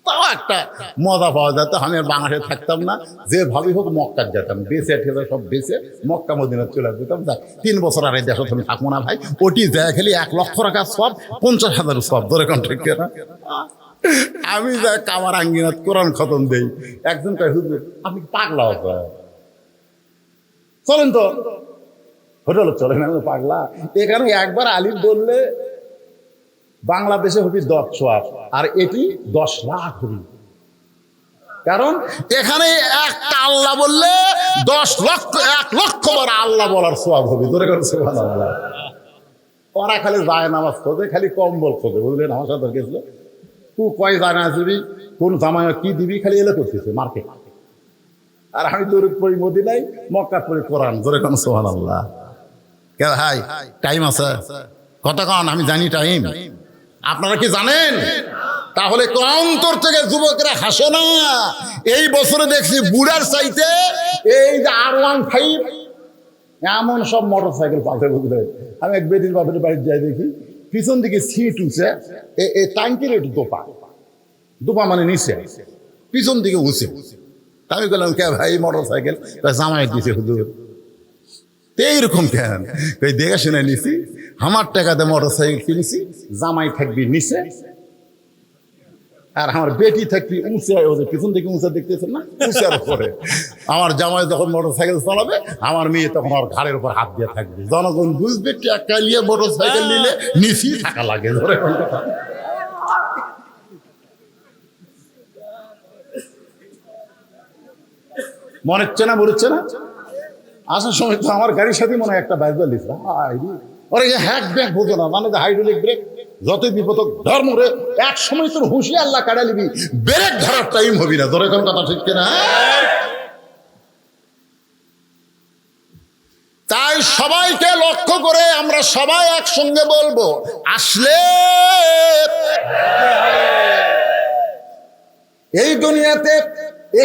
Speaker 1: তাও একটা মজা পাওয়া যেত। আমি আর বাংলাদেশে থাকতাম না, যে ভাবি হোক মক্কার যেতাম, বেঁচে ঠেলে সব বেঁচে মক্কা মদিনা চলে যেতাম। 3 বছর আর এই দেশে তুমি থাকবো না ভাই, ওটি যায় খালি 1 লক্ষ টাকা সব, 50,000 সব ধরে কন্ট্রাক্ট না। আমি যা কামার আঙ্গিনাত কোরআন খতম দেই, একজন কয় হুজুর আপনি পাগলা হতো, চলেন তো হোটেল, চলেন। আমি পাগলা? এখানে একবার আলিফ বললে বাংলাদেশে হবি 10 সোয়াব, আর এটি 10 লাখ হবি। কারণ এখানে একটা আল্লাহ বললে 10 লক্ষ, 1 লক্ষ বার আল্লাহ বলার সোয়াব হবে। ধরে করে সুবহানাল্লাহ। ওরা খালি যায় নামাজ খোঁজে, খালি কম্বল খোঁজে, বুঝলেন? আমার সাথে গেছিল, তুই কয় যায় না দিবি, কোন জামাই কি দিবি, খালি এলে করতেছে মার্কেট। আর আমি দূরত পড়ি মদিনায়, মক্কা পড়ি কোরআন। ধরে কোন সুবহানাল্লাহ। কে ভাই টাইম আছে কথা কন? আমি জানি টাইম, আপনারা কি জানেন? তাহলে অন্তর থেকে যুবকরা হাসে না। এই বছরে দেখছি বুড়ার চাইতে এই যে R15 এমন সব মোটর সাইকেল পাবে, বুঝলে? আমি এক বেটির বাপের বাড়িতে যাই, দেখি পিছন দিকে সিট উঠছে, এই ট্যাঙ্কির একটু দোপা, দোপা মানে নিচে, পিছন দিকে উঁচে। আমি বললাম কে ভাই মোটর সাইকেল? জামাই দিছে হুজুর। এইরকম কেন? দেখে শুনে নিছি, আমার টাকাতে মোটর সাইকেল কিনেছি, জামাই থাকবি নিচে আর আমার বেটি থাকবি উঁচে, পিছন থেকে উঁচা দেখতেছেন না, উঁচার উপরে। আমার জামাই যখন মোটর সাইকেল চালাবে, আমার মেয়ে তখন ওর ঘাড়ের উপর হাত দিয়ে থাকবে। জনগণ বুঝবে টাকা নিয়ে মোটর সাইকেল নিলে নিচি থাকা লাগে। ধরে মনে হচ্ছে না, বলছে না? আসার সময় তো আমার গাড়ির সাথে মনে হয় একটা বাইক দিচ্ছে, ওরা হ্যাক ব্যাক বোঝো না, মানে হাইড্রোলিক ব্রেক, যতই বিপদ ধর্ম রে এক সময় তোর হুঁশিয়ে আল্লাহ কাটা নিবি, ব্রেক ধরার টাইম হবি না। ধরে কোন কথা ঠিক কিনা? তাই সবাইকে লক্ষ্য করে আমরা সবাই একসঙ্গে বলবো আসলে। এই দুনিয়াতে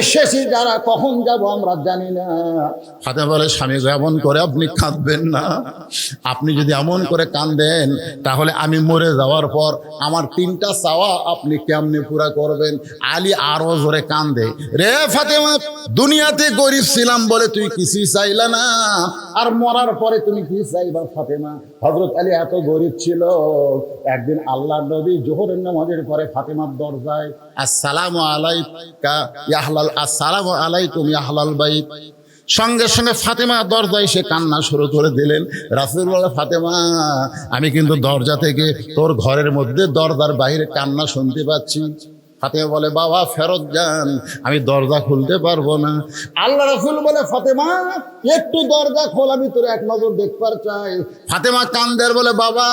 Speaker 1: এসেছি যারা, কখন যাব আমরা জানি না। হাতে বলে স্বামী এমন করে আপনি কাঁদবেন না, আপনি যদি এমন করে কাঁদেন তাহলে আমি মরে যাওয়ার পর আমার 3টা চাওয়া আপনি কেমনে পুরা করবেন? আলী আরো জোরে কান্দে, রে ফাতেমা দুনিয়াতে গরিব ছিলাম বলে তুই কিছুই চাইলা না, আর মরার পরে তুমি কি চাইবা ফাতেমা? হযরত আলী এত গরিব ছিল, একদিন আল্লাহর নবী জোহরের নামাজের পরে ফাতেমার দরজায় আসসালামু আলাইকা ইয়া আহলাল, আসসালামু আলাইকুম ইয়া আহলাল বাইত। সঙ্গে সঙ্গে ফাতেমা দরজায় এসে কান্না শুরু করে দিলেন। রাসূল বলে ফাতেমা আমি কিন্তু দরজা থেকে তোর ঘরের মধ্যে দরজার বাইরে কান্না শুনতে পাচ্ছি। ফাতেমা বলে বাবা ফেরত যান, আমি দরজা খুলতে পারবো না। আল্লাহ রাসূল বলে ফাতেমা একটু দরজা খোল, আমি তোর এক নজর দেখবার চাই। ফাতেমা কান্দের বলে বাবা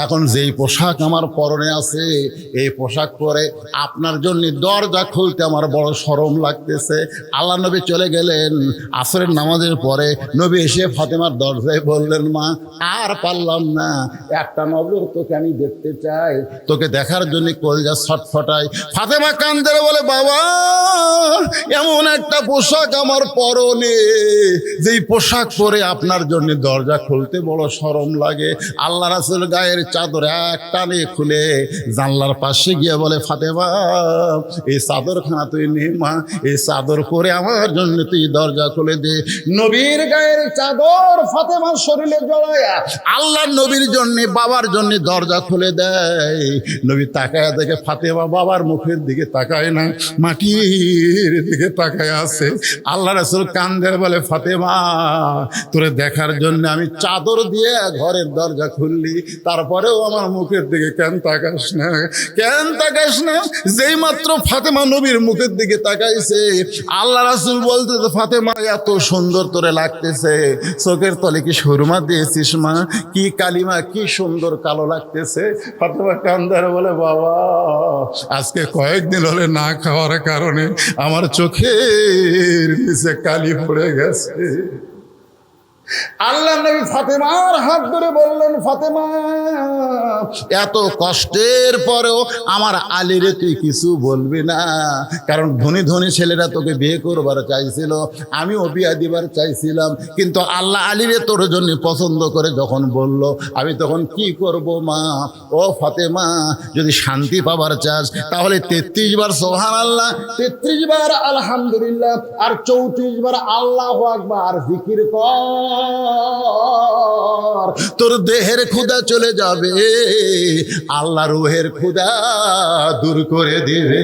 Speaker 1: এখন যেই পোশাক আমার পরনে আছে, এই পোশাক পরে আপনার জন্য দরজা খুলতে আমার বড় শরম লাগতেছে। আল্লাহ নবী চলে গেলেন। আসরের নামাজের পরে নবী এসে ফাতেমার দরজায় বললেন মা আর পারলাম না, একটা নজর তোকে আমি দেখতে চাই, তোকে দেখার জন্য কলিজা ছটফটা বসাই। ফাতেমা কান্দে বলে, বাবা এমন একটা পোশাক আমার পরনে, যেই পোশাক পরে আপনার জন্য দরজা খুলতে বড় শরম লাগে। আল্লাহ রাসূল গায়ের চাদর এক টানে খুলে জানলার পাশে গিয়ে বলে, ফাতেমা এই চাদরখানা তুই নে মা, এই চাদর পরে আমার জন্য তুই দরজা খুলে দে। নবীর গায়ের চাদর ফাতেমার শরীরে জড়ায়া আল্লাহ নবীর জন্য বাবার জন্য দরজা খুলে দেয়। নবী তাকায় দেখে ফাতেমা বাবার মুখের দিকে তাকায় না, মাটির দিকে তাকায় আছে। আল্লাহ রাসূল কান্দে বলে, ফাতেমা তোরে দেখার জন্য আমি চাদর দিয়ে ঘরের দরজা খুললি, তারপরেও আমার মুখের দিকে কেন তাকাস না, কেন তাকাস না? যেই মাত্র ফাতেমা নবীর মুখের দিকে তাকাইছে, আল্লাহ রাসূল বলতেছে, ফাতেমা এত সুন্দর তোরে লাগতেছে, চোখের তলে কি সুরমা দিয়েছিস মা? কি কালিমা, কি সুন্দর কালো লাগতেছে। ফাতেমা কান্দার বলে, বাবা আজকে কয়েকদিন হলে না খাওয়ার কারণে আমার চোখের নিচে কালি পড়ে গেছে। আল্লাহ নবী ফাতেমার হাত ধরে বললেন, ফাতেমা এত কষ্টের পরেও আমার আলীরে তুই কিছু বলবি না, কারণ ধনী ধনী ছেলেরা তোকে বিয়ে করবার চাইছিল, আমিও বিয়ে দিবার চাইছিলাম, কিন্তু আল্লাহ আলীরে তোর জন্য পছন্দ করে যখন বলল, আমি তখন কি করব মা? ও ফাতেমা যদি শান্তি পাবার চাস তাহলে 33 বার সুবহানাল্লাহ, 33 বার আলহামদুলিল্লাহ, আর 34 বার আল্লাহু আকবার জিকির কর, তোর দেহের ক্ষুধা চলে যাবে, আল্লাহ রূহের ক্ষুধা দূর করে দিবে।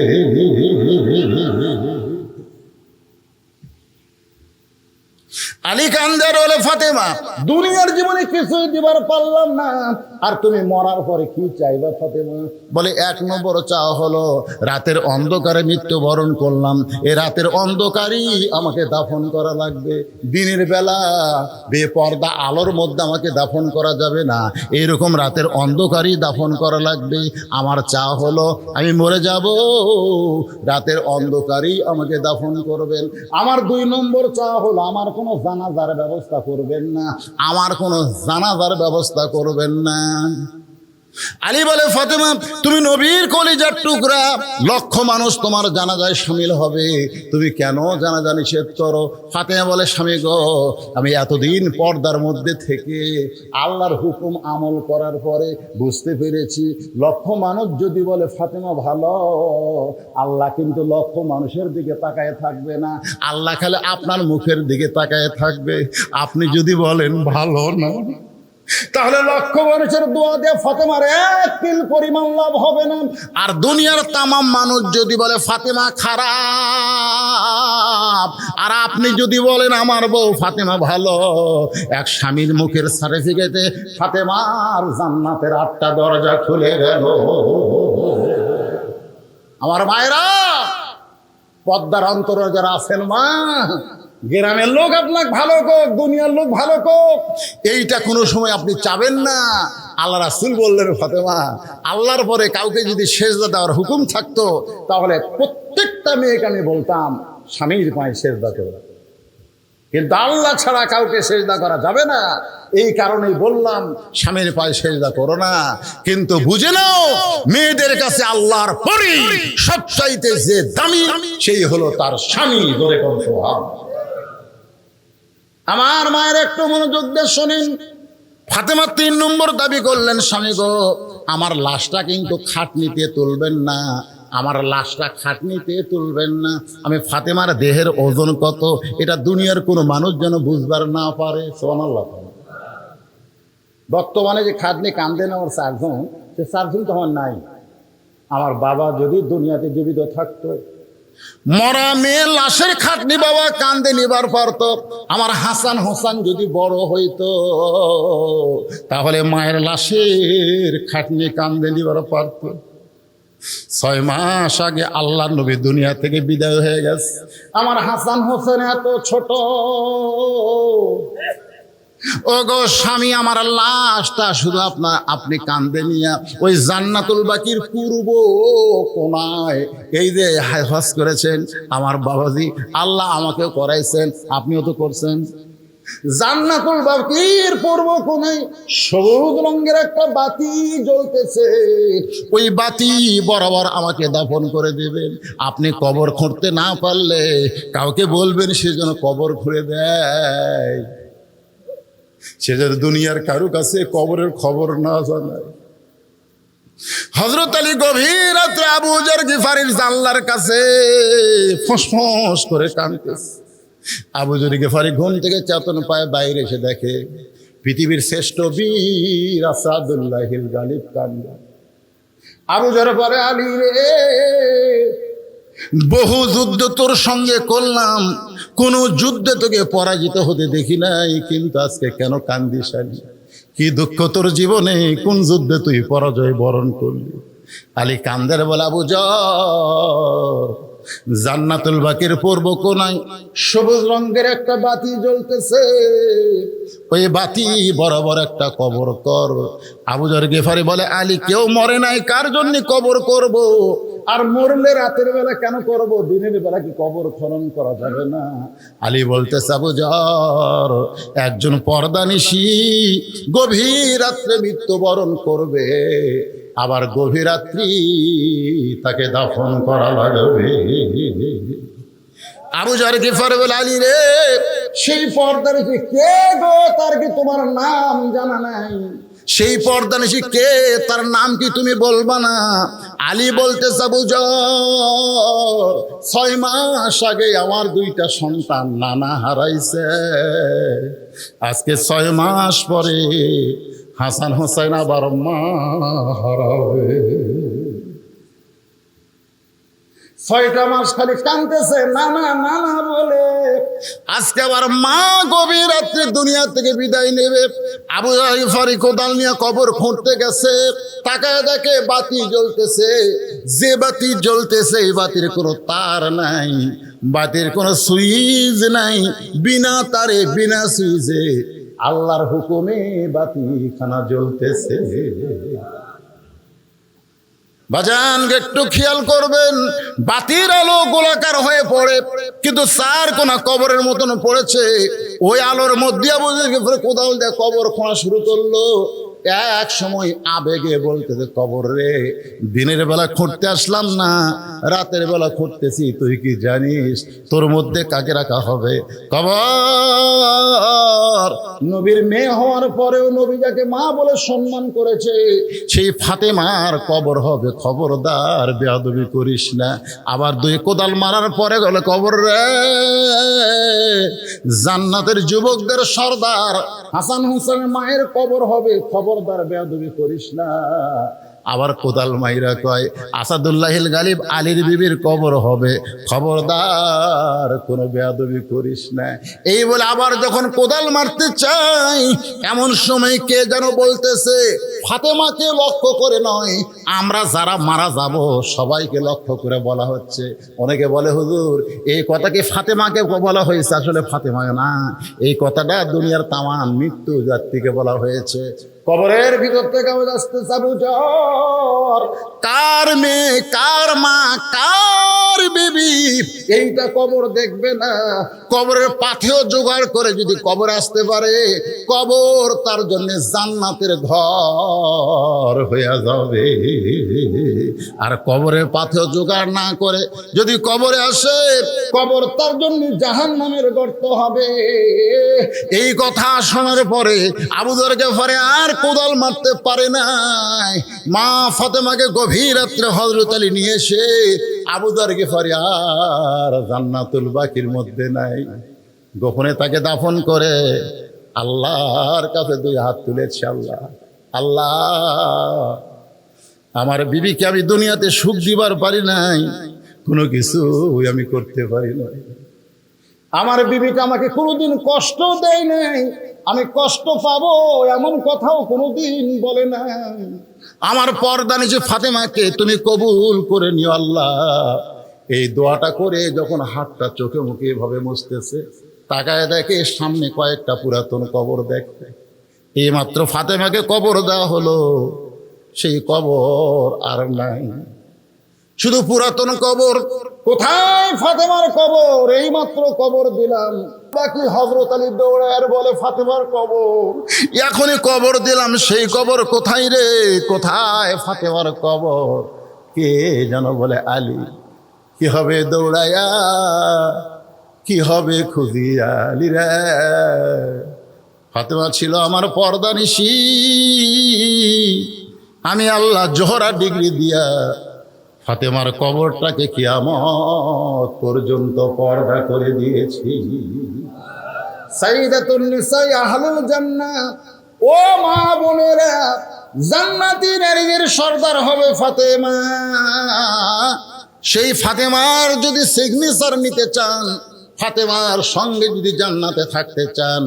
Speaker 1: আলী কান্দার বলে, ফাতেমা দুনিয়ার জীবনে কিছুই দিবার পারলাম না, আর তুমি মরার পরে কি চাইবা ফাতেমা? বলে, 1 নম্বর চাওয়া হলো রাতের অন্ধকারে মৃত্যুবরণ করলাম, এ রাতের অন্ধকারই আমাকে দাফন করা লাগবে, দিনের বেলা বেপর্দা আলোর মধ্যে আমাকে দাফন করা যাবে না, এইরকম রাতের অন্ধকারই দাফন করা লাগবে। আমার চাওয়া হলো আমি মরে যাব, রাতের অন্ধকারই আমাকে দাফন করবেন। আমার 2 নম্বর চাওয়া হলো আমার কোনো জানাজার ব্যবস্থা করবেন না, আমার কোনো জানাজার ব্যবস্থা করবেন না। আলী বলে, ফাতেমা তুমি নবীর কলিজার টুকরা, লক্ষ মানুষ তোমার জানাজায় শামিল হবে, তুমি কেন জানাজা নিষেধ করো? ফাতেমা বলে, স্বামী গো আমি এতদিন পর্দার মধ্যে থেকে আল্লাহর হুকুম আমল করার পরে বুঝতে পেরেছি, লক্ষ মানুষ যদি বলে ফাতেমা ভালো, আল্লাহ কিন্তু লক্ষ মানুষের দিকে তাকায় থাকবে না, আল্লাহ খালি আপনার মুখের দিকে তাকায় থাকবে। আপনি যদি বলেন ভালো না, তাহলে লক্ষ মানুষের দোয়া দিয়ে ফাতেমার 1 তিল পরিমাণ লাভ হবে না। আর দুনিয়ার তামাম মানুষ যদি বলে ফাতেমা খারাপ, আর আপনি যদি বলেন আমার বউ ফাতেমা ভালো, এক স্বামীর মুখের সার্টিফিকেটে ফাতেমার জান্নাতের 8টা দরজা খুলে গেল। আমার মায়েরা, পদ্মার অন্তরে যারা আছেন মা, গ্রামের লোক আপনাকে ভালো কোক, দুনিয়ার লোক ভালো কোক, এইটা কোনো সময় আপনি চাবেন না। আল্লাহ রাসূল বললেন, ফাতেমা আল্লাহর পরে কাউকে যদি সেজদা দেওয়ার হুকুম থাকতো, তাহলে প্রত্যেকটা মেয়েকে আমি বলতাম স্বামীর পায়ে সেজদা করো, কিন্তু আল্লাহ ছাড়া কাউকে সেজদা করা যাবে না, এই কারণেই বললাম স্বামীর পায়ে সেজদা করো না। কিন্তু বুঝে নাও, মেয়েদের কাছে আল্লাহর পরে সবচাইতে যে দামি সেই হলো তার স্বামী। ধরে কোন সোহাগ। আমার মায়ের একটু মনোযোগ দিয়ে শোনেন। ফাতেমা 3 নম্বর দাবি করলেন, স্বামী গো আমার লাশটা কিন্তু খাটনিতে তুলবেন না, আমার লাশটা খাটনিতে তুলবেন না। আমি ফাতেমার দেহের ওজন কত এটা দুনিয়ার কোনো মানুষ যেন বুঝবার না পারে। সুবহানাল্লাহ। বর্তমানে যে খাটনি কান্দে নেওয়ার 4 জন, সে 4 জন তো আমার নাই। আমার বাবা যদি দুনিয়াতে জীবিত থাকতো, মরা মেয়ের লাশের খাটনি বাবা কান্দে নিবার পারত। আমার হাসান হোসেন যদি বড় হইতো, তাহলে মায়ের লাশের খাটনি কান্দে নিবার পারত। 6 মাস আগে আল্লাহ নবী দুনিয়া থেকে বিদায় হয়ে গেছে। আমার হাসান হোসেন এত ছোট, ও গো স্বামী আমার লাশটা শুধু আপনি কান্দে নিয়া ওই জান্নাতুল বাকির পূর্ব কোনায় এই যে হজ করেছেন আমার বাবাজি, আল্লাহ আমাকেও করাইছেন, আপনিও তো করছেন। জান্নাতুল বাকির পূর্ব কোণে সবুজ রঙের একটা বাতি জ্বলতেছে, ওই বাতি বরাবর আমাকে দাফন করে দেবেন। আপনি কবর খুঁড়তে না পারলে কাউকে বলবেন সে যেন কবর খুঁড়ে দেয়, সে যেন দুনিয়ার কারো কাছে কবরের খবর না জানায়। হযরত আলী গভীর রাতে আবু যর গিফারির জানলার কাছে ফোঁস করে কাঁদতেছে। আবু যর গিফারি ঘুম থেকে চেতন পায়, বাইরে এসে দেখে পৃথিবীর শ্রেষ্ঠ বীর আসাদুল্লাহিল গালিব কান্দা। আবু যর পরে, আলী রে, বহু যুদ্ধ তোর সঙ্গে করলাম, কোন যুদ্ধে তোকে পরাজিত হতে দেখি নাই, কিন্তু আজকে কেন কান্দিস আলী? কি দুঃখ তোর জীবনে? কোন যুদ্ধে তুই পরাজয় বরণ করলি? আলী কান্দের বলে, আবু যর, জান্নাতুল বাকির পূর্ব কোণায় সবুজ রঙের একটা বাতি জ্বলতেছে, ওই বাতি বরাবর একটা কবর কর। আবু যর গিফারি বলে, আলী কেউ মরে নাই, কার জন্য কবর করব? আর মরলে রাতের বেলা কেন করব? দিনের বেলা কি কবর খনন করা যাবে না? আলী বলতেছে, আবু যর, একজন পর্দানিশী গভীর রাত্রে মৃত্যুবরণ করবে, আবার গভীর রাত্রি তাকে দাফন করা লাগবে। আবু যর গিফারি বলে, আলী রে, সেই পর্দানিশী কে গো? তার কি তোমার নাম জানা নাই? সেই পর্দানিশী কে? তার নাম কি তুমি বলবা না? আলী বলতেছে, আবু যর, 6 মাস আগে আমার 2টা সন্তান নানা হারাইছে, আজকে 6 মাস পরে হাসান হোসেন আবার মা হারাবে। 6টা মাস খালি কাঁদতেছে নানা নানা বলে, আজকে আবার মা গভীর রাত্রে দুনিয়া থেকে বিদায় নেবে। আবু যর গিফারি কোদাল নিয়ে কবর খুঁড়তে গেছে, তাকায় দেখে বাতি জ্বলতেছে। যে বাতি জ্বলতেছে এই বাতির কোনো তার নাই, বাতির কোনো সুইচ নাই, বিনা তারে বিনা সুইচে আল্লাহর হুকুমে বাতিখানা জ্বলতেছে। বাজান একটু খেয়াল করবেন, বাতির আলো গোলাকার হয়ে পড়ে, কিন্তু চার কোনা কবরের মতন পড়েছে। ওই আলোর মধ্যে আবু যর গিফারি কোদাল দিয়ে কবর খোঁড়া শুরু করলো। এক সময় আবেগে বলতেছে, কবর রে, দিনের বেলা খুঁড়তে আসলাম না, রাতের বেলা খুঁড়তেছি, তুই কি জানিস তোর মধ্যে কাকে রাখা হবে? কবর নবীর মেয়ে হওয়ার পরেও নবী যাকে মা বলে সম্মান করেছে, সেই ফাতেমার কবর হবে। খবরদার বেয়াদবি করিস না। আবার 2 কোদাল মারার পরে গেলে, কবর রে, জান্নাতের যুবকদের সর্দার হাসান হোসেনের মায়ের কবর হবে, খবরদার বেয়াদবি করিস না। আবার কোদাল মাইরা কয়, আসাদুল্লাহিল গালিব আলীর বিবির কবর হবে, খবরদার কোনো বেয়াদবি করিস না। এই বলে আবার যখন কোদাল মারতে চাই, এমন সময় কে যেন বলতেছে, ফাতেমাকে লক্ষ্য করে নয়, আমরা যারা মারা যাব সবাইকে লক্ষ্য করে বলা হচ্ছে। অনেকে বলে, হুজুর এই কথা কি ফাতেমাকে বলা হয়েছে? আসলে ফাতেমা না, এই কথাটা দুনিয়ার তামাম মৃত্যু জাতিকে বলা হয়েছে। কবরের ভিতর থেকে আওয়াজ আসতেছে, আবু যর, কার মেয়ে, কার মা, কার বিবি, এইটা কবর দেখবে না। কবরের পাথেও জোগাড় করে যদি কবর আসতে পারে, কবর তার জন্য জান্নাতের ঘর হয়ে যাবে। আর কবরের পাথেও জোগাড় না করে যদি কবরে আসে, কবর তার জন্য জাহান্নামের গর্ত হবে। এই কথা শোনার পরে আবু যর গিফারি আর কোদাল মারতে পারে নাই। মা ফাতেমাকে গভীর রাত্রে হযরত আলী নিয়ে এসে আবু যর গিফারি আর জান্নাতুল বাকির মধ্যে নাই, গোপনে তাকে দাফন করে আল্লাহর কাছে 2 হাত তুলেছে। আল্লাহ, আল্লাহ, আমার বিবিকে আমি দুনিয়াতে সুখ দিবার পারি নাই, কোনো কিছু আমি করতে পারি নাই। আমার বিবিটা আমাকে কোনোদিন কষ্ট দেয় নাই, আমি কষ্ট পাবো এমন কথাও কোনোদিন বলে না। আমার পর্দানিশী ফাতেমাকে তুমি কবুল করে নিও আল্লাহ। এই দোয়াটা করে যখন হাতটা চোখে মুখে এভাবে মুছতেছে, তাকায় দেখে সামনে কয়েকটা পুরাতন কবর দেখতে। এইমাত্র ফাতেমাকে কবর দেওয়া হলো, সেই কবর আর নাই। শুধু পুরাতন কবর। কোথায় ফাতেমার কবর? এই মাত্র কবর দিলাম। বাকি হযরত আলী দৌড়ায় বলে ফাতেমার কবর। এখনই কবর দিলাম, সেই কবর কোথায় রে? কোথায় ফাতেমার কবর? কে যেন বলে আলী। কি হবে দৌড়ায়া, কি হবে খুঁজিয়া আলী রে? ফাতেমা ছিল আমার পর্দানিশী, আমি আল্লাহ জোহরা ডিগ্রি দিয়া ফাতেমার কবরটাকে কিয়ামত পর্যন্ত পর্দা করে দিয়েছি। সাইয়্যিদাতুন নিসা আহলুল জান্নাহ। ও মা বোনেরা, জান্নাতি নারীদের সর্দার হবে ফাতেমা। সেই ফাতেমার যদি সিগনেচার নিতে চান, ফাতেমার সঙ্গে যদি জান্নাতে থাকতে চান,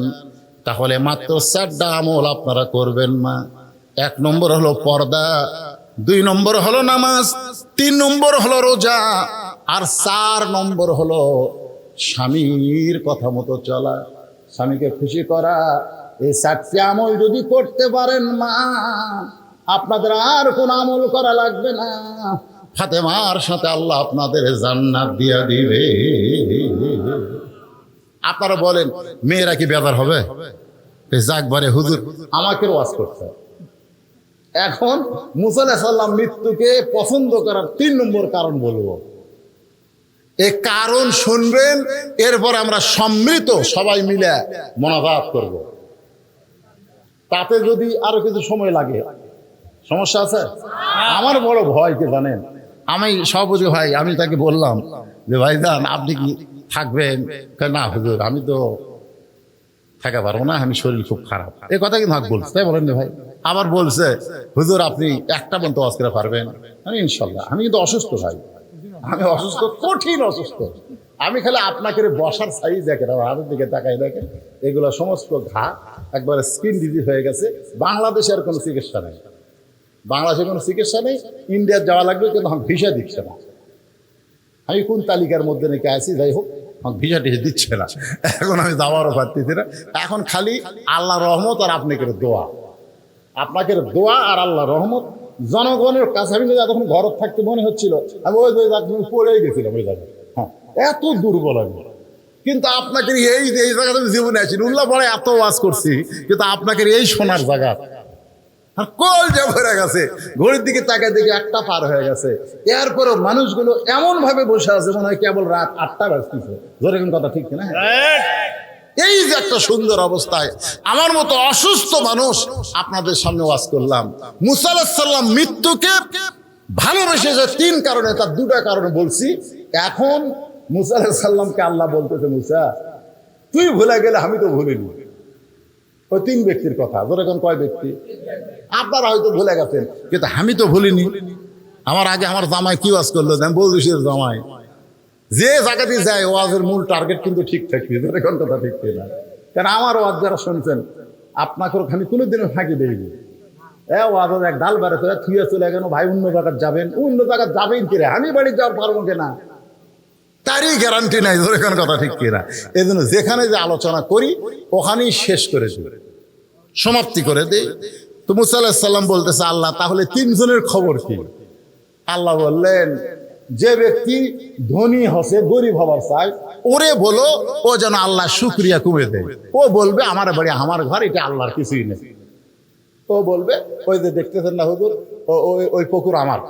Speaker 1: তাহলে মাত্র 4টা আমল আপনারা করবেন মা। 1 নম্বর হলো পর্দা, 2 নম্বর হলো নামাজ, 3 নম্বর হলো রোজা, আর 4 নম্বর হলো স্বামীর কথা মতো চলা, স্বামীকে খুশি করা। এই 4টি আমল যদি করতে পারেন মা, আপনাদের আর কোন আমল করা লাগবে না। ফাতেমার সাথে আল্লাহ আপনাদের জান্নাত দিয়া দিবে। আপনারা বলেন মেয়েরা কি বেদার হবে? যাকবারে হুজুর আমাকে ওয়াজ করতে। এখন মুসা আলাইহিস সালাম মৃত্যুকে পছন্দ করার 3 নম্বর কারণ বলবো। এই কারণ শুনবেন, এরপর আমরা সম্মিলিত সবাই মিলে মোনাজাত করব। তাতে যদি আরো কিছু সময় লাগে, সমস্যা আছে? আমার বড় ভয় কি জানেন? আমি সভাপতি ভাই, আমি তাকে বললাম যে ভাইজান আপনি কি থাকবেন? না হুজুর আমি তো থাকা পারবো না, আমি শরীর খুব খারাপ। এই কথা কিন্তু বলছে, তাই বলেন ভাই। আবার বলছে হুজুর আপনি 1টা পর্যন্ত ওয়াজ করে পারবেন? আমি ইনশাল্লাহ। আমি কিন্তু অসুস্থ ভাই, আমি অসুস্থ, কঠিন অসুস্থ। আমি খালি আপনাকে বসার সাইজ দেখেন, আমার হাতের দিকে তাকাই দেখেন, এগুলো সমস্ত ঘা একবারে স্কিন ডিজিজ হয়ে গেছে। বাংলাদেশে আর কোনো চিকিৎসা নেই, বাংলাদেশে কোনো চিকিৎসা নেই। ইন্ডিয়ার যাওয়া লাগবে, কিন্তু আমার ভিসা দিচ্ছে না। আমি কোন তালিকার মধ্যে নাকি আছি, যাই হোক আমার ভিসা টিসা দিচ্ছে না। এখন আমি যাওয়ারও পারতেছি না। এখন খালি আল্লাহ রহমত আর আপনাকে দোয়া, আপনাকে দোয়া আর আল্লাহ রহমত। জনগণের কাছে আমি যখন ঘর থাকতে মনে হচ্ছিল আমি ওই পড়েই গেছিলাম ওই জায়গায়। হ্যাঁ, এত দুর্বল আমি। কিন্তু আপনাকে এই জায়গাতে আমি জীবনে আছি, উল্লাহ পরে এত ওয়াজ করছি, কিন্তু আপনাকে এই সোনার জায়গা আর কল যে ভরে গেছে। ঘড়ির দিকে তাকায় দেখি 1টা পার হয়ে গেছে। এরপরও মানুষগুলো এমন ভাবে বসে আছে মনে হয় কেবল রাত 8টা বাজতেছে। ধরে কোন কথা ঠিক না? এই যে একটা সুন্দর অবস্থায় আমার মতো অসুস্থ মানুষ আপনাদের সামনে ওয়াজ করলাম। মুসা আলাইহিস সালাম মৃত্যুকে ভালোবেসে যে 3 কারণে, তার 2টা কারণে বলছি। এখন মুসা আলাইহিস সালামকে আল্লাহ বলতেছে মুসা তুই ভুলে গেলে আমি তো ভুলিনি। ওই 3 ব্যক্তির কথা। ধরে কোন কয় ব্যক্তি? আপনারা হয়তো ভুলে গেছেন, কিন্তু আমি তো ভুলিনি। আমার আগে আমার জামাই কি ওয়াজ করলো, আমি বলছি জামাই যে জায়গাতে যায় ওয়াজের মূল টার্গেট কিন্তু ঠিক থাকবে। ধরে কোন কথা ঠিক না? কারণ আমার ওয়াজ যারা শুনছেন আপনাকে আমি কোনোদিনও ফাঁকি দেইনি। ওয়াজ এক ডাল বেড়ে চলে থুয়ে চলে গেল, ভাই অন্য জায়গায় যাবেন, অন্য জায়গায় যাবেন কিরে, আমি বাড়ি যাওয়ার পারবো কিনা তারই গ্যারান্টি নাই। ধরে কোন কথা ঠিক কিনা? এই জন্য যেখানে যে আলোচনা করি ওখানেই শেষ করে দিই, সমাপ্তি করে দিই। তো মুসা আলাইহিস সালাম বলতেছে আল্লাহ তাহলে 3 জনের খবর কি? আল্লাহ বললেন যে ব্যক্তি ধনী হসে গরিব হবার চায় ওরে বলো ও যেন আল্লাহ শুকরিয়া কমে দেয়। ও বলবে আমার বাড়ি আমার ঘর, এটা আল্লাহর কিছুই নেই। ও বলবে ওই যে দেখতেছেন না হুজুর ওই পুকুর আমার,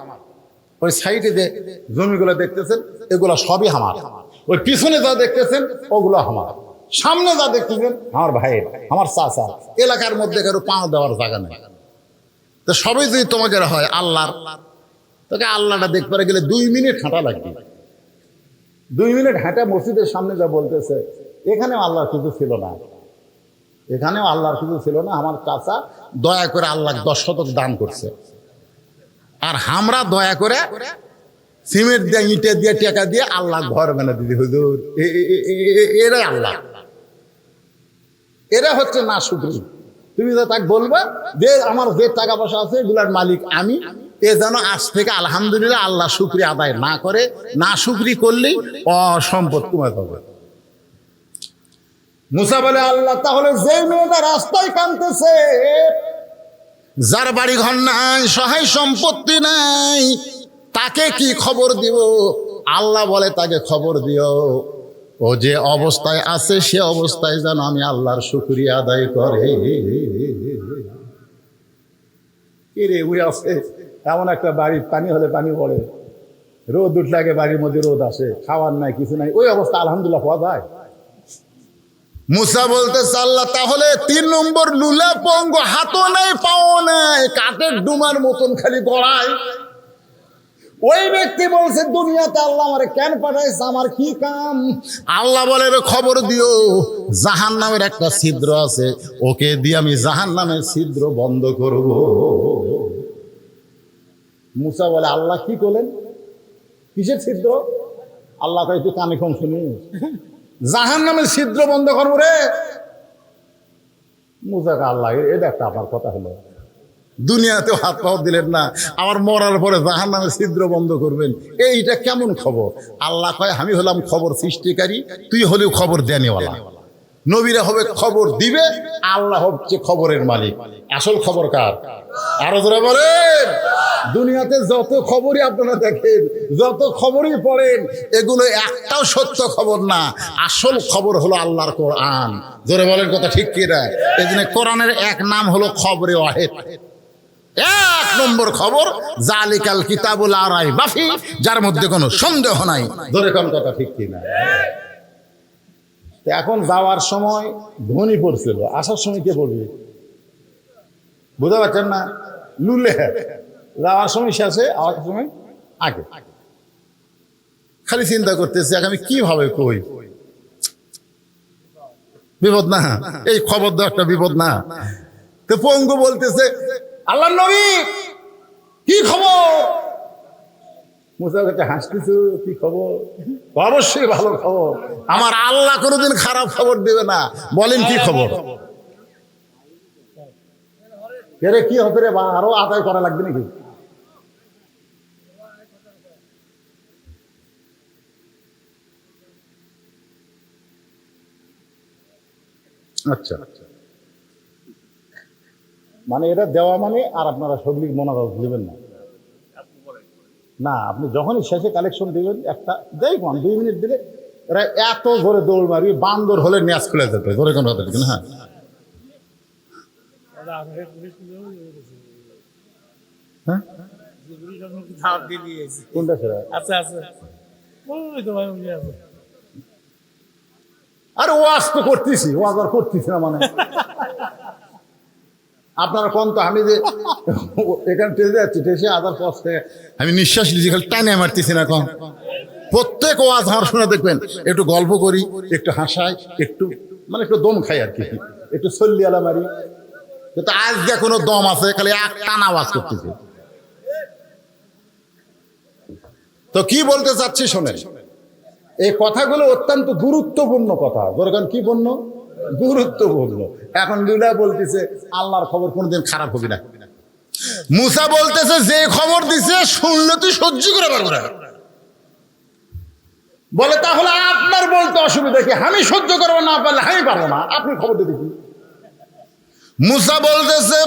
Speaker 1: ওই সাইডে যে জমিগুলো দেখতেছেন এগুলো সবই আমার, ওই পিছনে যা দেখতেছেন ওগুলো আমার, সামনে যা দেখতেছেন আমার ভাইয়ের, আমার চাচা, এলাকার মধ্যে কারো পা দেওয়ার জায়গা নেই। তো সবই যদি তোমাদের হয় আল্লাহর, তোকে আল্লাহটা দেখতে গেলে 2 মিনিট হাঁটা লাগবে। 2 মিনিট হাঁটা মসজিদের সামনে যা বলতেছে এখানেও আল্লাহর কিছু ছিল না, এখানেও আল্লাহর কিছু ছিল না। আমার চাচা দয়া করে আল্লাহ 10 শতক দান করছে, আর আমরা দয়া করে সিমেন্ট দিয়ে ইটে দিয়ে টাকা দিয়ে আল্লাহ ঘর বানা দিদি হুজুর। এরাই আল্লাহ, এরা হচ্ছে না শুকরি। তুমি তো তাকে বলবা যে আমার যে টাকা পয়সা আছে এগুলার মালিক আমি, এ যেন আজ থেকে আলহামদুলিল্লাহ আল্লাহ শুকরি আদায় না করে, না শুকরি করলেই অসম্পদ কমে যাবে। মুসা বলে আল্লাহ তাহলে যে মেয়েটা রাস্তায় কাঁদতেছে, যার বাড়ি ঘর নাই, সহায় সম্পত্তি নাই, তাকে কি খবর দিব? আল্লাহ বলে তাকে খবর দিও, ও যে অবস্থায় আছে সে অবস্থায় যেন আমি আল্লাহর শুকরিয়া আদায় করে। কি রে উড়ে আছে এমন একটা বাড়ির পানি হলে পানি পড়ে, রোদ উঠলে আগে বাড়ির মধ্যে রোদ আসে, খাওয়ার নাই কিছু নাই, ওই অবস্থা আলহামদুলিল্লাহ পাওয়া যায়? মুসা বলতেছে আল্লাহ তাহলে 3 নম্বর লুলা পঙ্গু, হাতও নাই পাও নাই, কাঠের ডুমার মতন খালি গড়ায়। ওই ব্যক্তি বলছে দুনিয়াতে আল্লাহ আমারে কেন পাঠাইছে, আমার কি কাম? আল্লাহ বলে খবর দিও জাহান্নামের একটা ছিদ্র আছে, ওকে দিয়ে আমি জাহান্নামের ছিদ্র বন্ধ করব। মুসা বলে আল্লাহ কি করলেন? কিসের ছিদ্র? আল্লাহ কয় তুই কানে কম শুনি, জাহান্নামের ছিদ্র বন্ধ করবো রে। মুসা কয় আল্লাহ এটা একটা আপনার কথা হলো, দুনিয়াতেও হাত পাও দিলেন না, আমার মরার পরে জাহান্নামের ছিদ্র বন্ধ করবেন, এইটা কেমন খবর? আল্লাহ কয় আমি হলাম খবর সৃষ্টিকারী, তুই হলেও খবর দেনেওয়ালা। নবীরা হবে খবর দিবে, আল্লাহ হচ্ছে খবরের মালিক। আসল খবর কার? আরো জোরে বলেন। দুনিয়াতে যত খবরই আপনারা দেখেন, যত খবরই পড়েন, এগুলো একটাও সত্য খবর না। আসল খবর হলো আল্লাহর কোরআন। জোরে বলেন কথা ঠিক কি না? এই জন্য কোরআনের এক নাম হলো খবরে ওয়াহিদ। 1 নম্বর খবর জালিকাল কিতাবুল লা রাইবা ফি, যার মধ্যে কোনো সন্দেহ নাই। জোরে কোন কথা ঠিক কি না? এখন যাওয়ার সময় ধ্বনি পড়ছিল, আসার সময় কে পড়বে? বুঝতে পারছেন না? লুলে যাওয়ার সময় শেষে, আসার সময় আগে। খালি চিন্তা করতেছে আমি কিভাবে কই, বিপদ না? এই খবর দেওয়া একটা বিপদ না? তো পঙ্গু বলতেছে আল্লাহর নবী কি খবর? মুসা কাছে হাসতেছে, কি খবর? অবশ্যই ভালো খবর, আমার আল্লাহ কোনোদিন খারাপ খবর দেবে না। বলেন কি খবর? এরে কি হতে রে, বা আরো আদায় করা লাগবে নাকি? আচ্ছা, মানে এটা দেওয়া মানে, আর আপনারা সবলিক মনোভাব দিবেন না। না, আপনি যখনই শেষে কালেকশন দিবেন একটা দেখুন 2 মিনিট দিলে এরা এত জোরে দৌড় মারবি, বান্দর হলে ন্যাস খুলে যেত। জোরে কোনো কথা ঠিক না? হ্যাঁ, কোনটা সেরা? আরে ওয়াজ তো করতেছি, ওয়াজ আর করতেছি না মানে আপনারা কোন তো, আমি যে এখানে টেসে যাচ্ছি, টেসে আদার পথে আমি নিঃশ্বাস নিচ্ছি, খালি টানে মারতেছি না। কোন প্রত্যেক ওয়াজ আমার শুনে দেখবেন একটু গল্প করি, একটু হাসাই, একটু মানে একটু দম খাই আর কি, একটু সল্লিয়ালা মারি। কিন্তু আজকে কোনো দম আছে, খালি এক টানা আওয়াজ করতেছে। তো কি বলতে চাচ্ছি শোনেন, এই কথাগুলো অত্যন্ত গুরুত্বপূর্ণ কথা। যেরকম কি পূর্ণ? গুরুত্বপূর্ণ। এখন লুলা বলতেছে আল্লাহর খবর কোনদিন খারাপ হবে না। মুসা বলতেছে যে খবর দিছে শুনলে তুই সহ্য করে পারবো না। বলে তাহলে আপনার বলতে অসুবিধা কি? আমি সহ্য করবো না পারলে আমি পারবো না, আপনি খবর দিয়ে দেখি। মুসা বলতেছে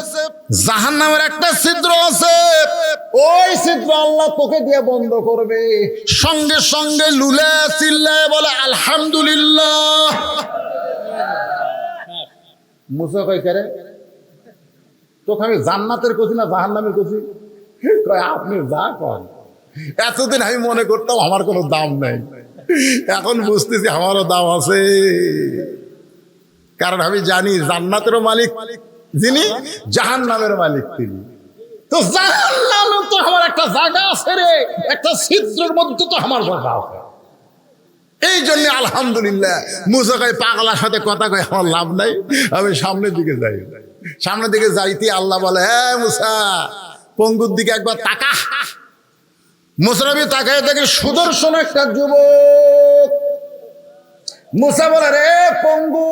Speaker 1: জাহান্নামের একটা ছিদ্র আছে, ওই ছিদ্র আল্লাহ তোকে দিয়ে বন্ধ করবে। সঙ্গে সঙ্গে লুলে চিল্লায় বলে আলহামদুলিল্লাহ। মুসা কই করে তোকে আমি জান্নাতের কছি না জাহান্নামের কছি? আপনি যা কন। এতদিন আমি মনে করতাম আমার কোনো দাম নাই, এখন বুঝতেছি আমারও দাম আছে। কারণ আমি জানি জান্নাতেরও মালিক যিনি, জাহান্নামের মালিক তিনি। তো জাহান্নামে তো আমার একটা জায়গা আছে রে, একটা ছিদ্রের মধ্যে তো আমার জায়গা আছে। এই জন্য আলহামদুলিল্লাহ। মুসা কয় পাগলার সাথে কথা কয় আমার লাভ নাই, আমি সামনের দিকে যাই। সামনের দিকে যাইতে আল্লাহ বলে হ্যাঁ মুসা পঙ্গুর দিকে একবার তাকা। মুসা নবী তাকায় দেখে সুদর্শন একটা যুবক। মুসা বলে রে পঙ্গু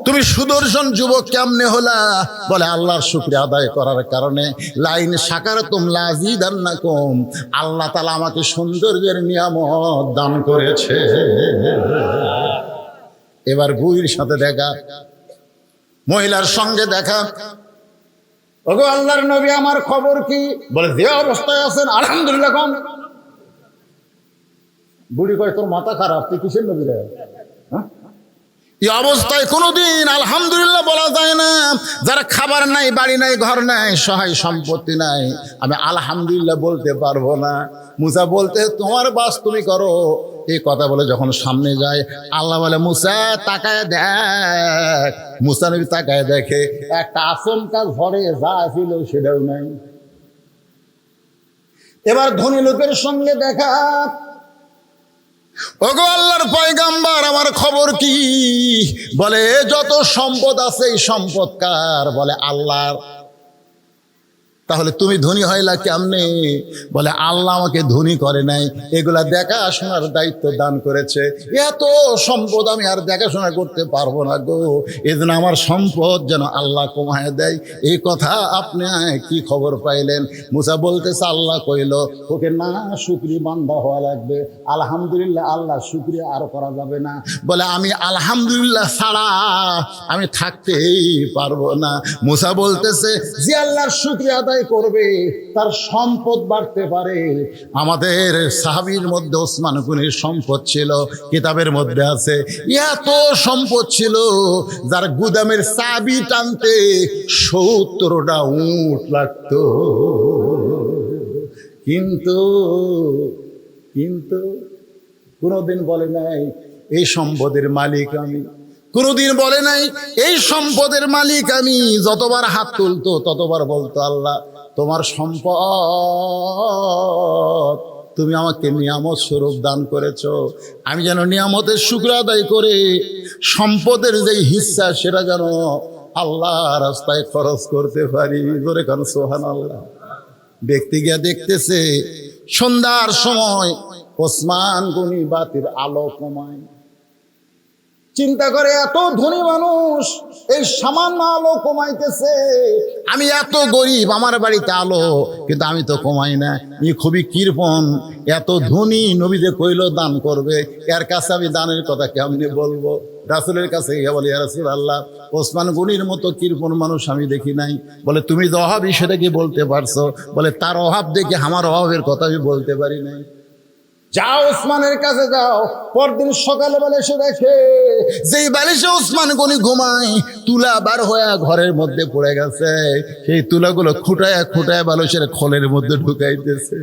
Speaker 1: তুমি সুদর্শন যুবক কেমনে হলা? বলে আল্লাহর শুকরিয়া আদায় করার কারণে। লাইন শাকারতুম লাযীদান্নাকুম, আল্লাহ তাআলা আমাকে সৌন্দর্যের নিয়ামত দান করেছে। এবার বুইর সাথে দেখা, মহিলার সঙ্গে দেখা। ওগো আল্লাহর নবী আমার খবর কি? বলে যে অবস্থায় আছেন আলহামদুলিল্লাহ কম। বুড়ি কয় তোর মাথা খারাপ, তুই কিসের নবী রে? হ্যাঁ, এই অবস্থায় কোনোদিন আলহামদুলিল্লাহ বলা যায় না। যারা খাবার নাই, বাড়ি নাই, ঘর নাই, সহায় সম্পত্তি নাই, আমি আলহামদুলিল্লাহ বলতে পারবো না। মুসা বলতে তোমার বাস তুমি করো, এই কথা বলে যখন সামনে যায়, আল্লাহ বলে মুসা তাকায় দেখ। মুসা নবী তাকায় দেখে একটা আচমকা ঘরে যা ছিল সেটাও নাই। এবার ধনী লোকের সঙ্গে দেখা। ওগো আল্লাহর পয়গাম্বার, আমার খবর কি? বলে যত সম্পদ আছে এই সম্পদ কার? বলে আল্লাহর। তাহলে তুমি ধনী হইলা কেমনে? বলে আল্লাহ আমাকে ধনী করে নাই, এগুলা দেখাশোনার দায়িত্ব দান করেছে। এত সম্পদ আমি আর দেখাশোনা করতে পারবো না গো, এজন্য আমার সম্পদ যেন আল্লাহ কমায় দেয়। এই কথা আপনি কি খবর পাইলেন? মুসা বলতেছে আল্লাহ কইল ওকে না শুকরি বান্দা হওয়া লাগবে। আলহামদুলিল্লাহ আল্লাহ শুকরিয়া আর করা যাবে না। বলে আমি আলহামদুলিল্লাহ ছাড়া আমি থাকতেই পারবো না। মুসা বলতেছে যে আল্লাহর শুকরিয়া আদায় করবে তার সম্পদ বাড়তে পারে। আমাদের সাহাবীর মধ্যে ওসমান গনির সম্পদ ছিল, কিতাবের মধ্যে আছে এত সম্পদ ছিল যার গুদামের চাবি টানতে 70টা উট লাগতো। কিন্তু কিন্তু কোনোদিন বলে নাই এই সম্পদের মালিক আমি। কোনোদিন বলে নাই এই সম্পদের মালিক আমি। যতবার হাত তুলতো ততবার বলতো আল্লাহ তোমার সম্পদ তুমি আমাকে নিয়ামত স্বরূপ দান করেছো, আমি যেন নিয়ামতের শুকর আদায় করে সম্পদের যেই হিস্সা সেটা যেন আল্লাহ রাস্তায় খরচ করতে পারি। জোরে কারণ সুবহানাল্লাহ। ব্যক্তি গিয়া দেখতেছে সন্ধ্যার সময় ওসমান গনি বাতির আলো কমায়। চিন্তা করে এত ধনী মানুষ এই সামান্য আলো কমাইতেছে, আমি এত গরিব, আমার বাড়িতে আলো কিন্তু আমি তো কমাই না। ই খুবই কৃপণ, এত ধনী নবী যে কইল দান করবে, এর কাছে আমি দানের কথা কেমনে বলবো? রাসূলের কাছে গিয়ে বলে ইয়া রাসূলুল্লাহ ওসমান গনির মতো কৃপণ মানুষ আমি দেখি নাই। বলে তুমি যে অভাবী সেটা কি বলতে পারছো? বলে তার অভাব দেখে আমার অভাবের কথা আমি বলতে পারি নাই। যাও ওসমানের কাছে যাও। পরদিন সকালবেলা এসে দেখে যেই বালিশে ওসমান গনি ঘুমায় তুলা বার হয়ে ঘরের মধ্যে পড়ে গেছে। সেই তুলাগুলো খুঁটায় খুঁটায় বালিশের খোলের মধ্যে ঢুকাইতেছে।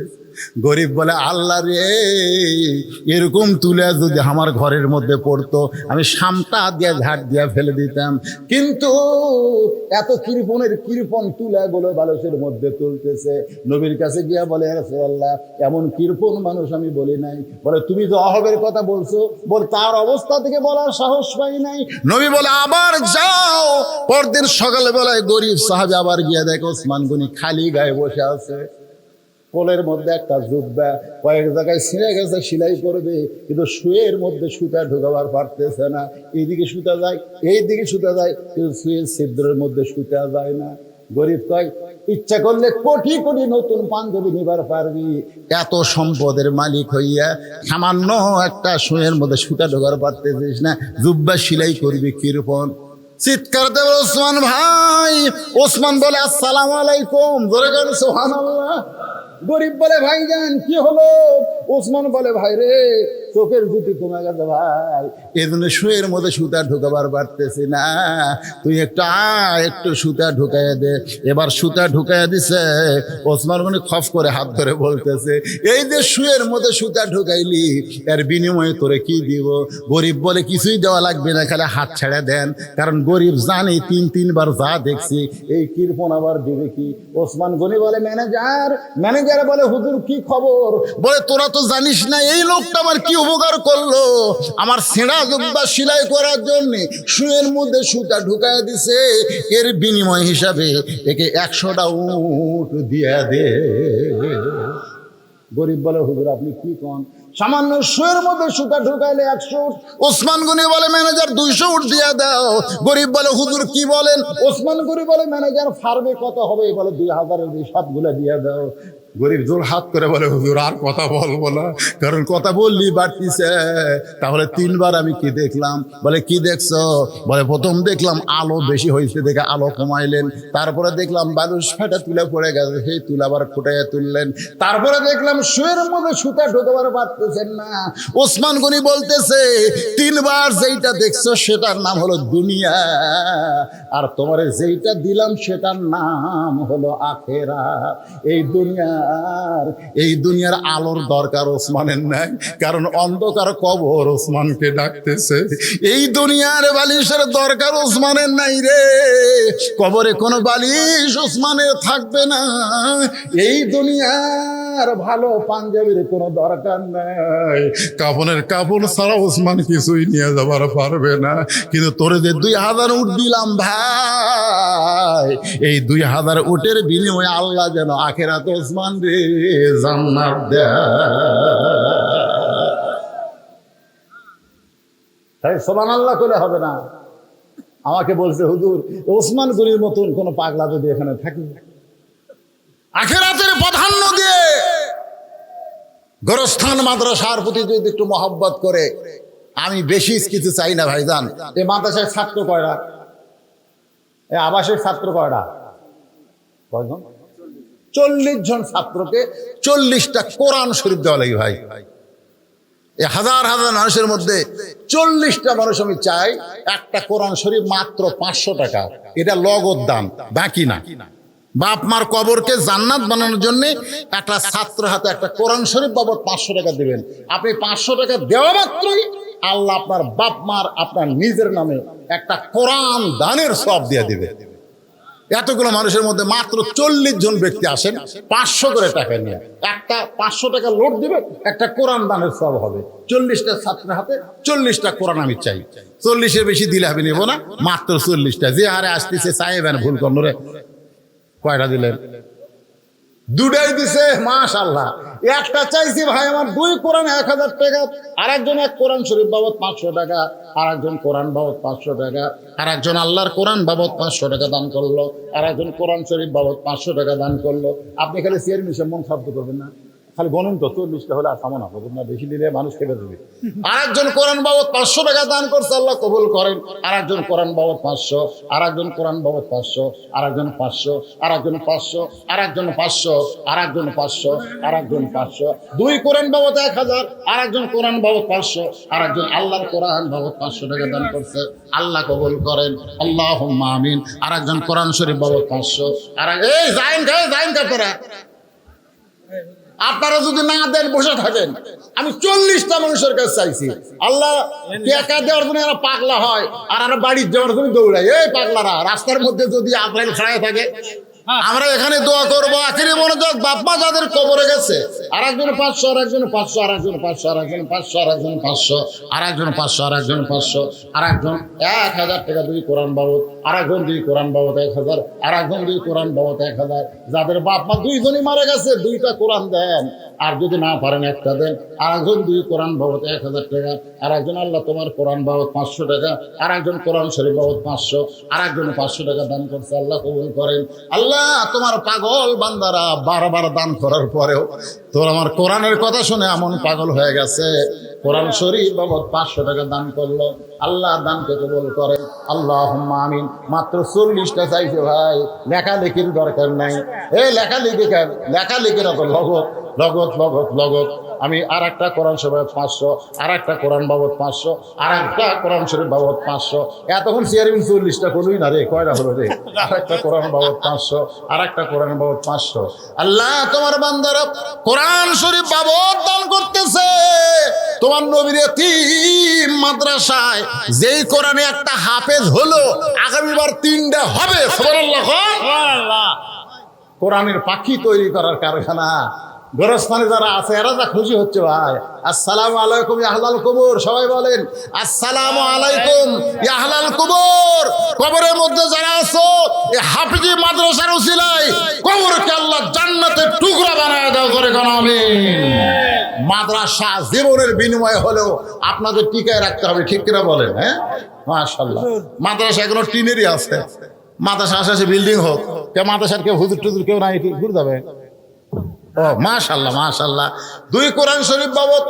Speaker 1: গরিব বলে আল্লাহ রে, এরকম তুলা যদি আমার ঘরের মধ্যে পড়তো আমি সামটা দিয়ে ঝাড় দিয়ে ফেলে দিতাম, কিন্তু এত কৃপণের কৃপণ তুলাগুলো বালিশের মধ্যে তুলতেছে। নবীর কাছে গিয়া বলে ইয়া রাসূলুল্লাহ এমন কৃপণ মানুষ আমি বলি নাই। বলে তুমি যে অভাবের কথা বলছো, বল তার অবস্থা থেকে বলার সাহস পাই নাই। নবী বলে আবার যাও। পরদিন সকালবেলায় গরিব সাহাবী আবার গিয়ে দেখে ওসমান গনি খালি গায়ে বসে আছে। কোলের মধ্যে একটা জুব্বা, কয়েক জায়গায় ছিঁড়ে গেছে, সেলাই করবে, কিন্তু শুয়ের মধ্যে সুতা ঢোকাবার পারতেছে না। এইদিকে সুতা যায়, এইদিকে সুতা যায়, কিন্তু শুয়ের ছিদ্রের মধ্যে সুতা যায় না। গরিব কয় ইচ্ছা করলে কোটি কোটি নতুন পাঞ্জাবি নিবার পারবি, এত সম্পদের মালিক হইয়া সামান্য একটা শুয়ের মধ্যে সুতা ঢোকার পারতেছিস না, জুব্বা সেলাই করবি কিরকম? চিৎকার দেবে ওসমান ভাই। ওসমান বলে আসসালামু আলাইকুম। জোরে করে সুবহানাল্লাহ। গরিব বলে ভাইজান কি হলো? ওসমান বলে ভাই রে চোখের জুতি কমে গেছে ভাই, এই জন্য শুয়ের মধ্যে সুতা ঢুকাবার পারতেছি না, তুই একটু একটু সুতা ঢুকাইয়া দে। এবার সুতা ঢুকাইয়া দিছে। ওসমান গনি খফ করে হাত ধরে বলতেছে এই যে শুয়ের মধ্যে সুতা ঢুকাইলি এর বিনিময়ে তোরে কি দিব? গরিব বলে কিছুই দেওয়া লাগবে না, খালি হাত ছেড়ে দেন, কারণ গরিব জানি তিনবার যা দেখছি এই কৃপণ আবার দিবে কি? ওসমান গনি বলে ম্যানেজার। ম্যানেজার বলে হুজুর কি খবর? বলে তোরা তো জানিস না এই লোকটা আমার কি উপকার করলো, আমার ছেঁড়া জুব্বা সেলাই করার জন্য শুয়ের মধ্যে সুতা ঢুকায় দিছে, এর বিনিময় হিসাবে একে 100টা উট দিয়ে দে। গরিব বলে হুজুর আপনি কি কোন? সামান্য শুয়ের মধ্যে সুতা ঢুকাইলে 100 উট। ওসমান গনি বলে ম্যানেজার 200 উট দিয়ে দাও। গরিব বলে হুজুর কি বলেন? ওসমান গনি বলে ম্যানেজার ফার্মে কত হবে? বলে 2000-এর সবগুলো দিয়ে দাও। গরিব জোর হাত করে বলে, হুজুর আর কথা বলবো না, কারণ কথা বললি বাড়তিছে। তাহলে 3 বার আমি কি দেখলাম? বলে কি দেখছো? বলে প্রথম দেখলাম আলো বেশি হয়েছে দেখে আলো কমাইলেন, তারপরে দেখলাম বালুস ফাটা তুলে পড়ে গেছে, সেই তুলা আবার ফুটাইয়া তুললেন, তারপরে দেখলাম শুয়ের মধ্যে সুতা ঢোকাবার পারতেছেন না। ওসমান গনি বলতেছে 3 বার যেইটা দেখছো সেটার নাম হলো দুনিয়া, আর তোমারে যেইটা দিলাম সেটার নাম হলো আখেরাত। এই দুনিয়ার আলোর দরকার ওসমানের নাই, কারণ অন্ধকার কবর ওসমানকে ডাকতেছে। এই দুনিয়ার বালিশের দরকার ওসমানের নাই রে, কবরে কোনো বালিশ ওসমানের থাকবে না। এই দুনিয়ার ভালো পাঞ্জাবির কোনো দরকার নাই, কাফনের কাপড় ছাড়া ওসমান কিছুই নিয়ে যাবার পারবে না। কিন্তু তোরে যে 2000 উট দিলাম ভাই, এই 2000 উটের বিনিময়ে আল্লাহ যেন আখেরাত ওসমান রে জান্নাত দেয়। তাই সুবহানাল্লাহ কইলে হবে না। আমাকে বলছে হুজুর ওসমান গনির মতন কোন পাগলা যদি এখানে থাকে, আখেরাতের প্রাধান্য দিয়ে গোরস্থান মাদ্রাসার প্রতি যদি একটু মহব্বত করে, আমি বেশি কিছু চাই না ভাইজান। এই মাদ্রাসার ছাত্র কয়টা? এই আবাসিক ছাত্র কয়টা? কয়জন? 40 জন ছাত্রকে 40টা কোরআন শরীফ দেওয়া লাগে ভাই। এই হাজার হাজার মানুষের মধ্যে 40টা মানুষ আমি চাই একটা কোরআন শরীফ মাত্র 500 টাকা, এটা লগদ দান, বাকি না। বাপ মার কবরকে জান্নাত বানানোর জন্য একটা ছাত্র হাতে একটা কোরআন শরীফ বাবদ 500 টাকা দিবেন। আপনি 500 টাকা দেওয়া মাত্রই আল্লাহ আপনার বাপ মার আপনার নিজের নামে একটা কোরআন দানের সওয়াব দিয়ে দিবে। এতগুলো মানুষের মধ্যে মাত্র 40 জন ব্যক্তি আসেন 500 করে টাকা নিয়ে, একটা 500 টাকা লোড দিবে, একটা কোরআন দানের সওয়াব হবে। 40টা ছাত্রের হাতে 40টা কোরআন আমি চাই। 40-এর বেশি দিলে আমি নেব না, মাত্র 40টা। যে হারে আসতেছে চাইবেন ভুল করল রে। কয়টা দিলেন? 2টাই দিছে, মাশাআল্লাহ। একটা চাইছি ভাই আমার 2 কোরআন 1000 টাকা, আর একজন এক কোরআন শরীফ বাবদ 500 টাকা, আর একজন কোরআন বাবদ 500 টাকা, আর একজন আল্লাহর কোরআন বাবদ 500 টাকা দান করলো, আর একজন কোরআন শরীফ বাবদ 500 টাকা দান করলো। আপনি খালি চেয়ার মিশে মন শব্দ করবেন না, খালি গণন তো 40টা হলে আর সামনা করবেন না, বেশি দিলে মানুষ খেতে দেবে। আর একজন কোরআন বাবদ 500 টাকা দান করছে, আল্লাহ কবুল করেন। আর একজন কোরআন বাবদ 500, আর একজন কোরআন বাবদ 500, আর একজন 500, আর একজন 500, আর একজন 500, আর একজন 500, আর একজন 500, 2 কোরআন বাবদ 1000, আর একজন কোরআন বাবদ 500, আর একজন আল্লাহর কোরআন বাবদ 500 টাকা দান করছে, আল্লাহ কবুল করেন, আল্লাহুম্মা আমিন। আর একজন কোরআন শরীফ বাবদ 500, আর এই জাইন কাপড়া আপনারা যদি না দেন বসে থাকেন। আমি 40টা মানুষের কাছে চাইছি, আল্লাহ টাকা দেওয়ার জন্য এরা পাগলা হয়, আর এরা বাড়ির যাওয়ার জন্য দৌড়ায়। এই পাগলারা রাস্তার মধ্যে যদি আজরাইল খাড়ায় থাকে, আমরা এখানে দোয়া করবো আখিরি মনোযোগ। বাপ মা যাদের কবরে গেছে, আর একজন 500, আর একজন 500, আর একজন 500, আর একজন 500, আর একজন 500, আর একজন 500, আর একজন 500, আর একজন 1000 টাকা 2 কোরআন বাবদ, আর একজন 2 কোরআন বাবদ 1000, আর একজন 2 কোরআন বাবদ 1000। যাদের বাপ মা 2 জনই মারা গেছে 2টা কোরআন দেন, আর যদি না পারেন একটা দেন। আর একজন 2 কোরআন বাবদ 1000 টাকা, আর একজন আল্লাহ তোমার কোরআন বাবদ 500 টাকা, আর একজন কোরআন শরীফ বাবদ 500, আর একজন 500 টাকা দান করছে, আল্লাহ কবুল করেন। আল্লাহ তোমার পাগল বান্দারা বারবার দান করার পরেও তোর আমার কোরআনের কথা শুনে এমন পাগল হয়ে গেছে, কোরআন শরীফ বাবদ 500 টাকা দান করলো, আল্লাহ দানকে কবুল করেন, আল্লাহুম্মা আমিন। মাত্র 40টা চাইছে ভাই, লেখালেখির দরকার নাই। এই লেখালেখির অত লগত। আমি আর একটা কোরআন শরীফ 500, আর একটা কোরআন বাবদ 500, আর একটা কোরআন শরীফ বাবদ 500। এতক্ষণ চেয়ারম্যান 40টা করলই না রে, কয়টা হলো রে? আর একটা কোরআন বাবদ 500, আর একটা কোরআন বাবদ 500। আল্লাহ তোমার বান্দারা কোরআন শরীফ বাবদ দান করতেছে। তোমার নবীর এতিম মাদ্রাসায় যেই কোরআনে একটা হাফেজ হলো, আগামীবার 3টা হবে। সুবহানাল্লাহ। কোরআনের পাখি তৈরি করার কারখানা গোরস্থানে যারা আছে এরা যা খুশি হচ্ছে ভাই। আসসালামু আলাইকুম ইয়া আহলাল কুবুর, সবাই বলেন আসসালামু আলাইকুম ইয়া আহলাল কুবুর। কবরের মধ্যে যারা আছো, এই হাফিজি মাদ্রাসার উসিলায় কবরকে আল্লাহ জান্নাতের টুকরা বানায় দাও করে কোন আমিন। মাদ্রাসা জীবনের বিনিময়ে হলেও আপনাদের টিকায় রাখতে হবে, ঠিক কিনা বলেন? হ্যাঁ মাশাআল্লাহ। মাদ্রাসা এখনো টিনেরই আছে, মাদ্রাসা আশেপাশে বিল্ডিং হোক, কে মাদ্রাসার কেউ হুজুর টুজুর কেউ নাই, ঘুরে যাবে। ও মাশাআল্লাহ মাশাআল্লাহ, 2 কোরআন শরীফ বাবদ,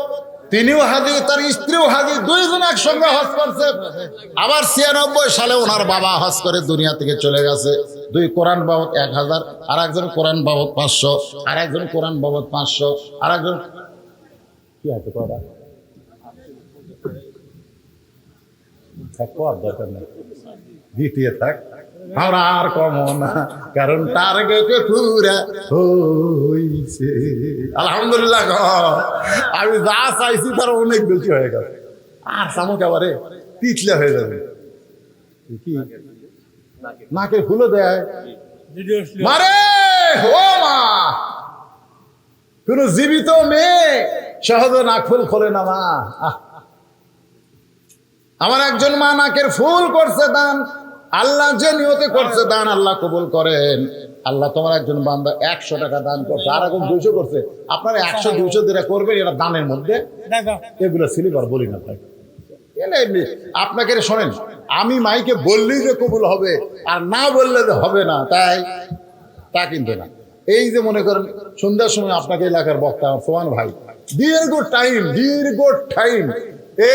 Speaker 1: তিনিও হাজি, তার স্ত্রীও হাজি, 2 জন একসঙ্গে হজ করছে। আবার 96 সালে ওনার বাবা হজ করে দুনিয়া থেকে চলে গেছে। 2 কোরআন বাবদ 1000, আর একজন কোরআন বাবদ 500, আর একজন কোরআন বাবদ 500, আর একজন কি আছে কটা দরকার নেই, দ্বিতীয় থাক, আমরা আর কম না, কারণ টার্গেটে পুরা হইছে। আলহামদুলিল্লাহ, আমি যা চাইছি তার অনেক বেশি হয়ে গেছে। আর চামচ আবারে পিছলে হয়ে যাবে, কি নাকে ফুলো দেয় মারে। ও মা, কোন জীবিত মেয়ে সহজে নাক ফুল খোলে না মা। আমার একজন মা নাকের ফুল করছে দান, আল্লাহ যে নিয়তে করছে দান আল্লাহ কবুল করেন। আল্লাহ তোমার একজন বান্দা 100 টাকা দান করছে, আর এখন 200 করছে। আপনারা 100-200 যেটা করবেন এটা দানের মধ্যে, এগুলো সিলিবার বলি না ভাই। আপনাকে শোনেন, আমি মাইকে বললেই যে কবুল হবে আর না বললে যে হবে না, তাই তা কিন্তু না। এই যে মনে করেন সন্ধ্যার সময় আপনাকে এলাকার বক্তা আমার সোমান ভাই দীর্ঘ টাইম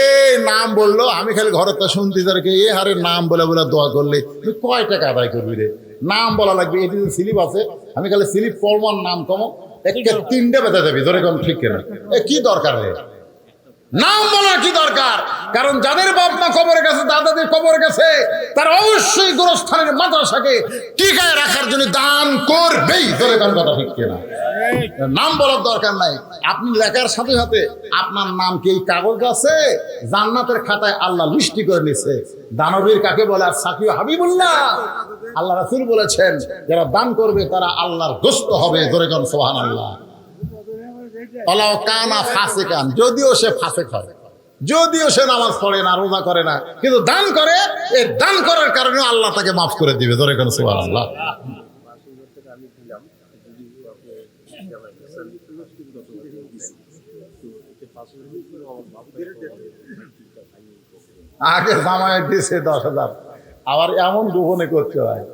Speaker 1: এই নাম বললো, আমি খালি ঘরের তা শুনতে তাদেরকে এ হারে নাম বলে বলে দোয়া করলে তুই কয় টাকা আদায় করবি রে? নাম বলা লাগবে, এটি যে স্লিপ আছে, আমি খালি স্লিপ পড়বার নাম কমো একটা 3টে বেঁধে দেবি, ধরে কোন ঠিক কেনা কি দরকার রে নাম বলার কি দরকার? কারণ যাদের বাপ মা কবরের কাছে, দাদাদের কবরের কাছে, তারা অবশ্যই গোরস্থানের মাদ্রাসাকে টিকায় রাখার জন্য দান করবেই, ধরে কোন কথা ঠিক কেনা। নাম বলার দরকার নাই, আপনি লেখার সাথে সাথে আপনার নাম কি এই কাগজ আছে জান্নাতের খাতায় আল্লাহ লিস্টি করে নিছে। দানবীর কাকে বলে আর সাকিব হাবিবুল্লাহ, আল্লাহ রাসূল বলেছেন যারা দান করবে তারা আল্লাহর দোস্ত হবে, ধরে কোন সুবহানাল্লাহ। আল্লাহ কানা ফাসিকান, যদিও সে ফাসিক হয়, যদিও সে নামাজ পড়ে না, রোজা করে না, কিন্তু দান করে, এই দান করার কারণে আল্লাহ তাকে মাফ করে দিবে, ধরে কোন সুবহানাল্লাহ। আগে জামাই দিছে 10,000, আবার এমন গোপনে করতে হয়।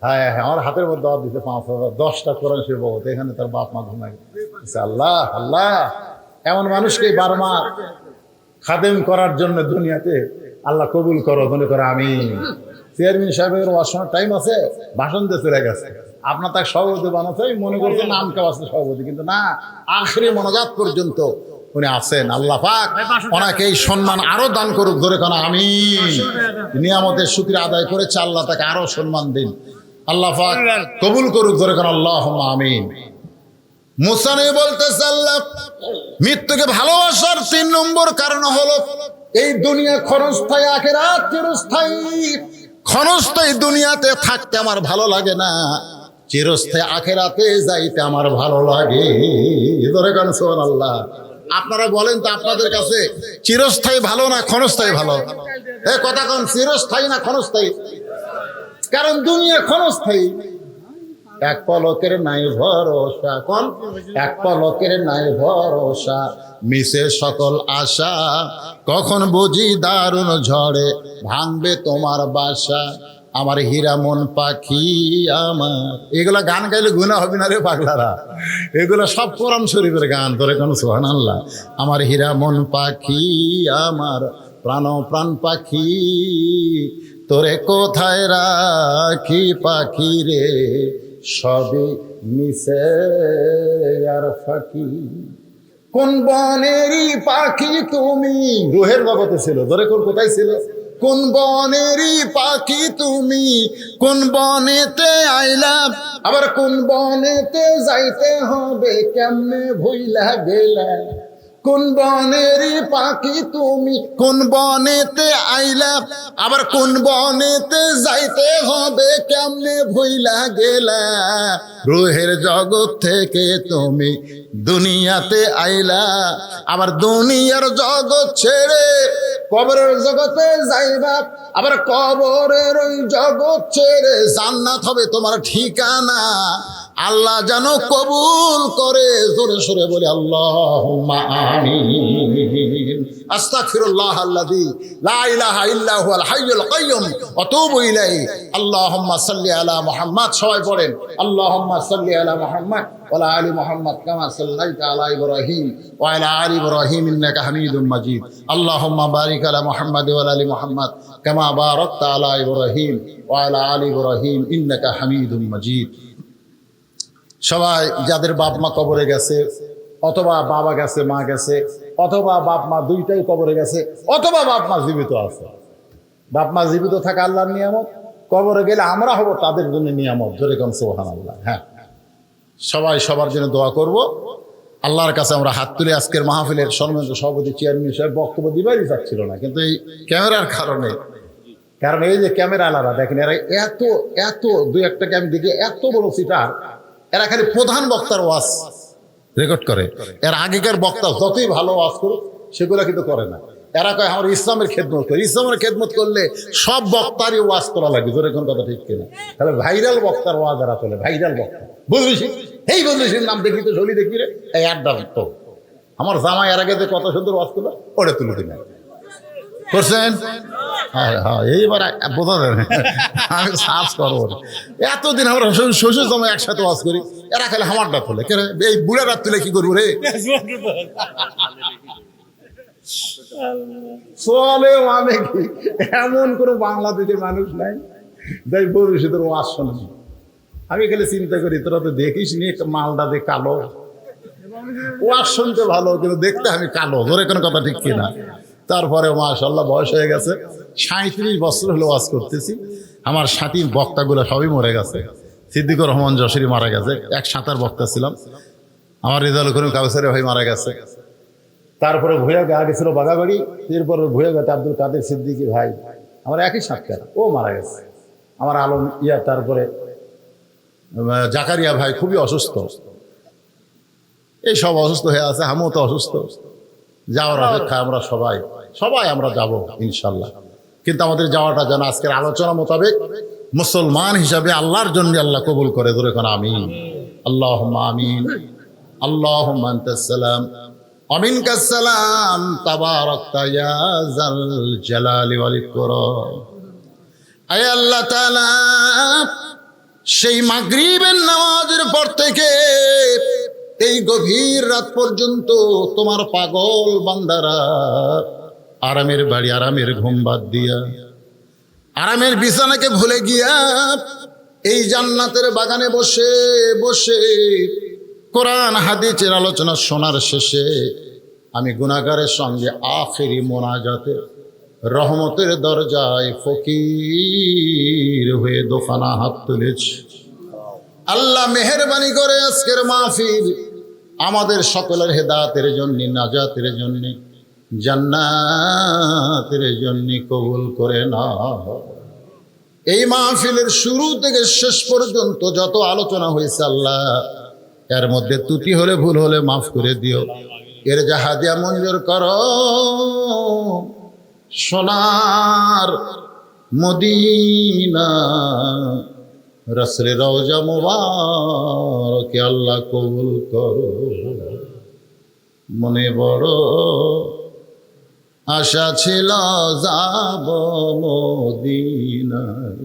Speaker 1: হ্যাঁ হ্যাঁ, আমার হাতের মধ্যে দাওয়াত দিতে 5,000, 10টা কোরআন শরীফ বাবদ, এখানে তার বাপ মা ঘুমায়। আল্লাহ আল্লাহ, এমন মানুষকে 12 মাস খাদেম করার জন্য দুনিয়াতে আল্লাহ কবুল করো, মনে করো আমি। চেয়ারম্যান সাহেবের ওয়াশনের টাইম আছে, ভাষণ দিয়ে চলে গেছে, আপনার তাকে সভাপতি বানাচ্ছে, মনে করছে নাম কেউ আছে সভাপতি, কিন্তু না, আখরি মনোজাত পর্যন্ত উনি আছেন। আল্লাহ পাক ওনাকে এই সম্মান আরো দান করুক, ধরে কেন আমি নিয়ামতের শুকরিয়া আদায় করেছে, আল্লাহ তাকে আরো সম্মান দিন, আল্লাহ পাক কবুল করুক, ধরে কেন আল্লাহুম্মা আমিন। মুসা নবী বলতেছে আল্লাহ মৃত্যুকে ভালোবাসার 3 নম্বর কারণ হলো এই দুনিয়া ক্ষণস্থায়ী, আখিরাত চিরস্থায়ী। ক্ষণস্থায়ী দুনিয়াতে থাকতে আমার ভালো লাগে না, চিরস্থায়ী আখিরাতে যাইতে আমার ভালো লাগে, ধরে কেন সুবহানাল্লাহ। আপনারা বলেন তো আপনাদের কাছে চিরস্থায়ী ভালো না ক্ষণস্থায়ী ভালো? এ কথা কোন, চিরস্থায়ী না ক্ষণস্থায়ী? কারণ দুনিয়া ক্ষণস্থায়ী, এক পলকের নাই ভরসা, কোন এক পলকের নাই ভরসা, মিশে সকল আশা, কখন বুঝি দারুণ ঝড়ে ভাঙবে তোমার বাসা, আমার হীরা মন পাখি আমার। এগুলা গান গাইলে গুনাহ হবে না রে পাগলারা, এগুলো সব কোরআন শরীফের গান, ধরে কোন সুবহানাল্লাহ। আমার হীরা মন পাখি আমার, প্রাণ প্রাণ পাখি, তোরে কোথায় রাখি পাখি রে, সবই মিশে আর ফাঁকি। কোন বনেরই পাখি তুমি, রুহের জগতে ছিল, ধরে কোন কোথায় ছিল? কোন বনেরই পাখি তুমি, কোন বনেতে আইলা, আবার কোন বনেতে যাইতে হবে, কেমনে ভুইলা গেলা। কোন বনেরই পাখি তুমি, কোন বনেতে আইলা, আবার কোন বনেতে যাইতে হবে, কেমনে ভুইলা গেলা। রুহের জগৎ থেকে তুমি দুনিয়াতে আইলা, আবার দুনিয়ার জগৎ ছেড়ে কবরের জগতে যাইবা, আবার কবরের ওই জগৎ ছেড়ে জান্নাত হবে তোমার ঠিকানা। আল্লাহ যেন কবুল করে, জোরে সোরে বলে আল্লাহুম্মা আমিন। আস্তাগফিরুল্লাহাল্লাযী লা ইলাহা ইল্লা হুয়াল হাইয়ুল কাইয়্যুম ওয়া আতুবু ইলাইহি। আল্লাহুম্মা সাল্লি আলা মুহাম্মাদ। সবাই পড়েন আল্লাহুম্মা সাল্লি আলা মুহাম্মাদ ওয়া আলা আলি মুহাম্মাদ কামা সাল্লাইতা আলা ইব্রাহিম ওয়া আলা আলি ইব্রাহিম ইন্নাকা হামিদুম মাজিদ। আল্লাহুম্মা বারিক আলা মুহাম্মাদ ওয়া আলা আলি মুহাম্মাদ কামা বারাকতা আলা ইব্রাহিম ওয়া আলা আলি ইব্রাহিম ইন্নাকা হামিদুম মাজিদ। সবাই যাদের বাপ মা কবরে গেছে, অথবা বাবা গেছে, মা গেছে, অথবা বাপ মা দুইটাই কবরে গেছে, অথবা বাপ মা জীবিত আছে, বাপ মা জীবিত থাকা আল্লাহর নিয়ামত, কবরে গেলে আমরা হব তাদের জন্য নিয়ামত। জোরে কোন সুবহানাল্লাহ। হ্যাঁ, সবাই সবার জন্য দোয়া করব। আল্লাহর কাছে আমরা হাত তুলে আজকের মাহফিলের সম্মানিত সভাপতি চেয়ারম্যান সাহেব বক্তব্য দিবারই চাচ্ছিল না, কিন্তু এই ক্যামেরার কারণে, কারণ এই যে ক্যামেরা আলাদা দেখেন, এরা এত এত দুই একটা আমি দেখি এত বড় সিটার, এরা খালি প্রধান বক্তার ওয়াজ রেকর্ড করে। এর আগেকার বক্তা যতই ভালো ওয়াজ করুক সেগুলো কিন্তু করে না। এরা কয় আমার ইসলামের খেদমত করে। ইসলামের খেদমত করলে সব বক্তারই ওয়াজ করা লাগে। জোরে কোন কথা ঠিক কিনা? তাহলে ভাইরাল বক্তার ওয়াজ এরা চলে, ভাইরাল বক্তা। বুঝলিস এই বললিস নাম দেখি তো চলি দেখি রে, এই আড্ডা তো আমার জামাই এর আগে যে কত সুন্দর ওয়াজ করলো ওটা তুলে দিন করছেন। হ্যাঁ হ্যাঁ, এইবার বোঝা যাবে। আমি সার্চ করবো। এতদিন আমরা শ্বশুর জামাই একসাথে ওয়াজ করি, এরা খালি আমারটা তোলে। কে এই বুড়াটা তুলে কি করবো রে? চলে মানে কি, এমন কোনো বাংলাদেশের মানুষ নাই যাই ভবিষ্যতের ওয়াজ শোনে। আমি খালি চিন্তা করি তোরা তো দেখিস নি মালটা দিয়ে কালো, ওয়াজ শুনতে ভালো কিন্তু দেখতে আমি কালো। ধরে কোনো কথা ঠিক কিনা? তারপরে মাশাআল্লাহ বয়স হয়ে গেছে, 37 বছর হলো ওয়াজ করতেছি। আমার সাথী বক্তাগুলো সবই মরে গেছে। সিদ্দিকুর রহমান যশোরী মারা গেছে, 107 বক্তা ছিলাম। আমার রেজাউল করিম কাউসারি ভাই মারা গেছে। তারপরে ভুয়া আগে ছিল বাগাবাড়ি, এরপরে ভুয়া গাতে আব্দুল কাদের সিদ্দিকী ভাই, আমার একই সাক্ষাৎ, ও মারা গেছে। আমার আলম ইয়া, তারপরে জাকারিয়া ভাই খুবই অসুস্থ, এই সব অসুস্থ হয়ে আছে। আমিও তো অসুস্থ। যাওয়ার অপেক্ষায় আমরা সবাই আমরা যাব ইনশাল্লাহ। কিন্তু আমাদের যাওয়াটা যেন আজকের আলোচনা মোতাবেক মুসলমান হিসাবে আল্লাহর জন্য আল্লাহ কবুল করে। ধরে কোন আমিন। আল্লাহুম্মা আমিন। আল্লাহুম্মা আনতাস সালাম ওয়া মিনকাস সালাম তাবারাকতা ইয়া যাল জালালি ওয়াল ইকরাম। আয় আল্লাহ তাআলা, সেই মাগরিবের নামাজের পর থেকে এই গভীর রাত পর্যন্ত তোমার পাগল বান্দারা আরামের বাড়ি, আরামের ঘুম বাদ দিয়া, আরামের বিছানাকে ভুলে গিয়া এই জান্নাতের বাগানে বসে বসে কোরআন হাদিসের আলোচনা শোনার শেষে আমি গুনাহগারের সঙ্গে আখেরি মোনাজাতে রহমতের দরজায় ফকির হয়ে দোকানা হাত তুলেছি। আল্লাহ মেহেরবানি করে আজকের মাহফিল আমাদের সকলের হেদায়েতের জন্য, নাজাতের জন্য, জান্নাতের জন্য কবুল করে না। এই মাহফিলের শুরু থেকে শেষ পর্যন্ত যত আলোচনা হয়েছে আল্লাহ, এর মধ্যে ত্রুটি হলে ভুল হলে মাফ করে দিও। এর জাহাদিয়া মঞ্জুর করো। সোনার মদিনা রাসূলের রওজা মুবারক আল্লাহ কবুল করো। মনে বড় আশা ছিল যাব মদিনায়,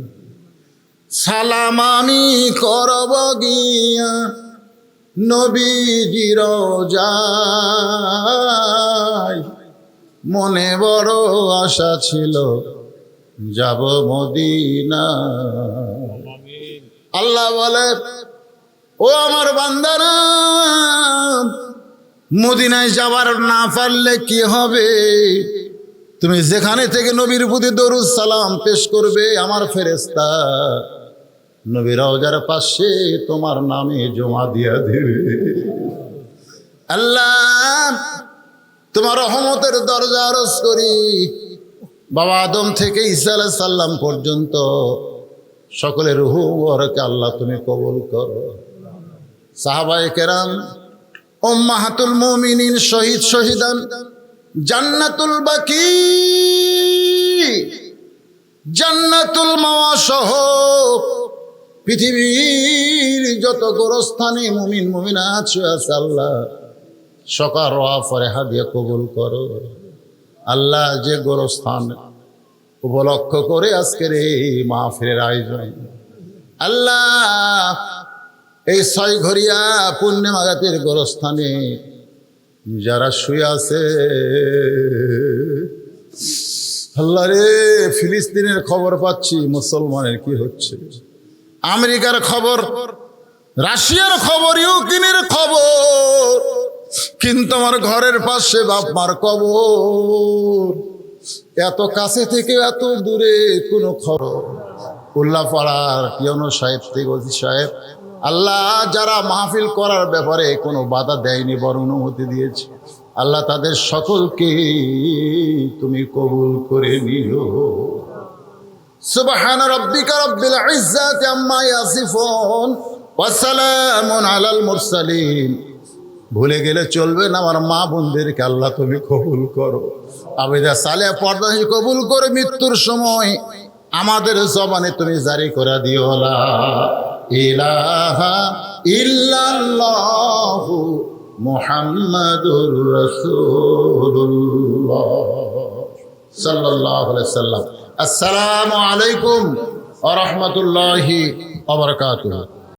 Speaker 1: সালাম আমি করব গিয়া নবীজির রওজায়। মনে বড় আশা ছিল যাব মদিনায়। আল্লাহ বলে, ও আমার বান্দারা, মদিনায় যাবার না পারলে কি হবে? তুমি যেখানে থেকে নবীর প্রতি দরুদ সালাম পেশ করবে, আমার ফেরেশতা নবীর রওজার পাশে তোমার নামে জমা দিয়া দেবে। আল্লাহ, তোমার রহমতের দরজা আরজ করি। বাবা আদম থেকে ঈসা আলাইহিস সালাম পর্যন্ত সকলের রূহ মুবারকে আল্লাহ তুমি কবুল করো। সাহাবায়ে কেরাম, উম্মাহাতুল মুমিনিন, শহীদ শহীদান, জান্নাতুল বাকি, জান্নাতুল মাওয়া সহ পৃথিবীর যত গোরস্থানে মুমিন মুমিনাত আছে আল্লাহ সকার ওয়াফরে হাদিয়া কবুল করো। আল্লাহ যে গোরস্থান উপলক্ষ করে আজকের এই মাহফিলের আয়োজন, আল্লাহ এই 6 ঘরিয়া পূর্ণিমাগাতের গোরস্থানে যারা শুয়ে আছে, আল্লাহ রে, ফিলিস্তিনের খবর পাচ্ছি, মুসলমানের কি হচ্ছে, আমেরিকার খবর, রাশিয়ার খবর, ইউক্রেনের খবর, কিন্তু আমার ঘরের পাশে বাপ মার কবর। এত কাছে থেকে এত দূরে কোনো খবর। উল্লাপাড়ার পিয়নো সাহেব থেকে ওসি সাহেব, আল্লাহ যারা মাহফিল করার ব্যাপারে কোনো বাধা দেয়নি, বরং অনুমতি দিয়েছে, আল্লাহ তাদের সকলকে তুমি কবুল করে নিও। সুবহান রাব্বিকা রাব্বিল ইজ্জাতি আম্মা ইয়াসিফুন ওয়া সালামুন আলাল মুরসালিন। ভুলে গেলে চলবে না, আমার মা বোনদেরকে আল্লাহ তুমি কবুল করো। আবেদা সালেহ পর্দা কবুল করে মৃত্যুর সময় আমাদের জবানে তুমি জারি করে দিও, লা ইলাহা ইল্লাল্লাহু মুহাম্মাদুর রাসূলুল্লাহ সাল্লাল্লাহু আলাইহি সাল্লাম। আসসালামু আলাইকুম ওয়া রাহমাতুল্লাহি ওয়া বারাকাতুহু।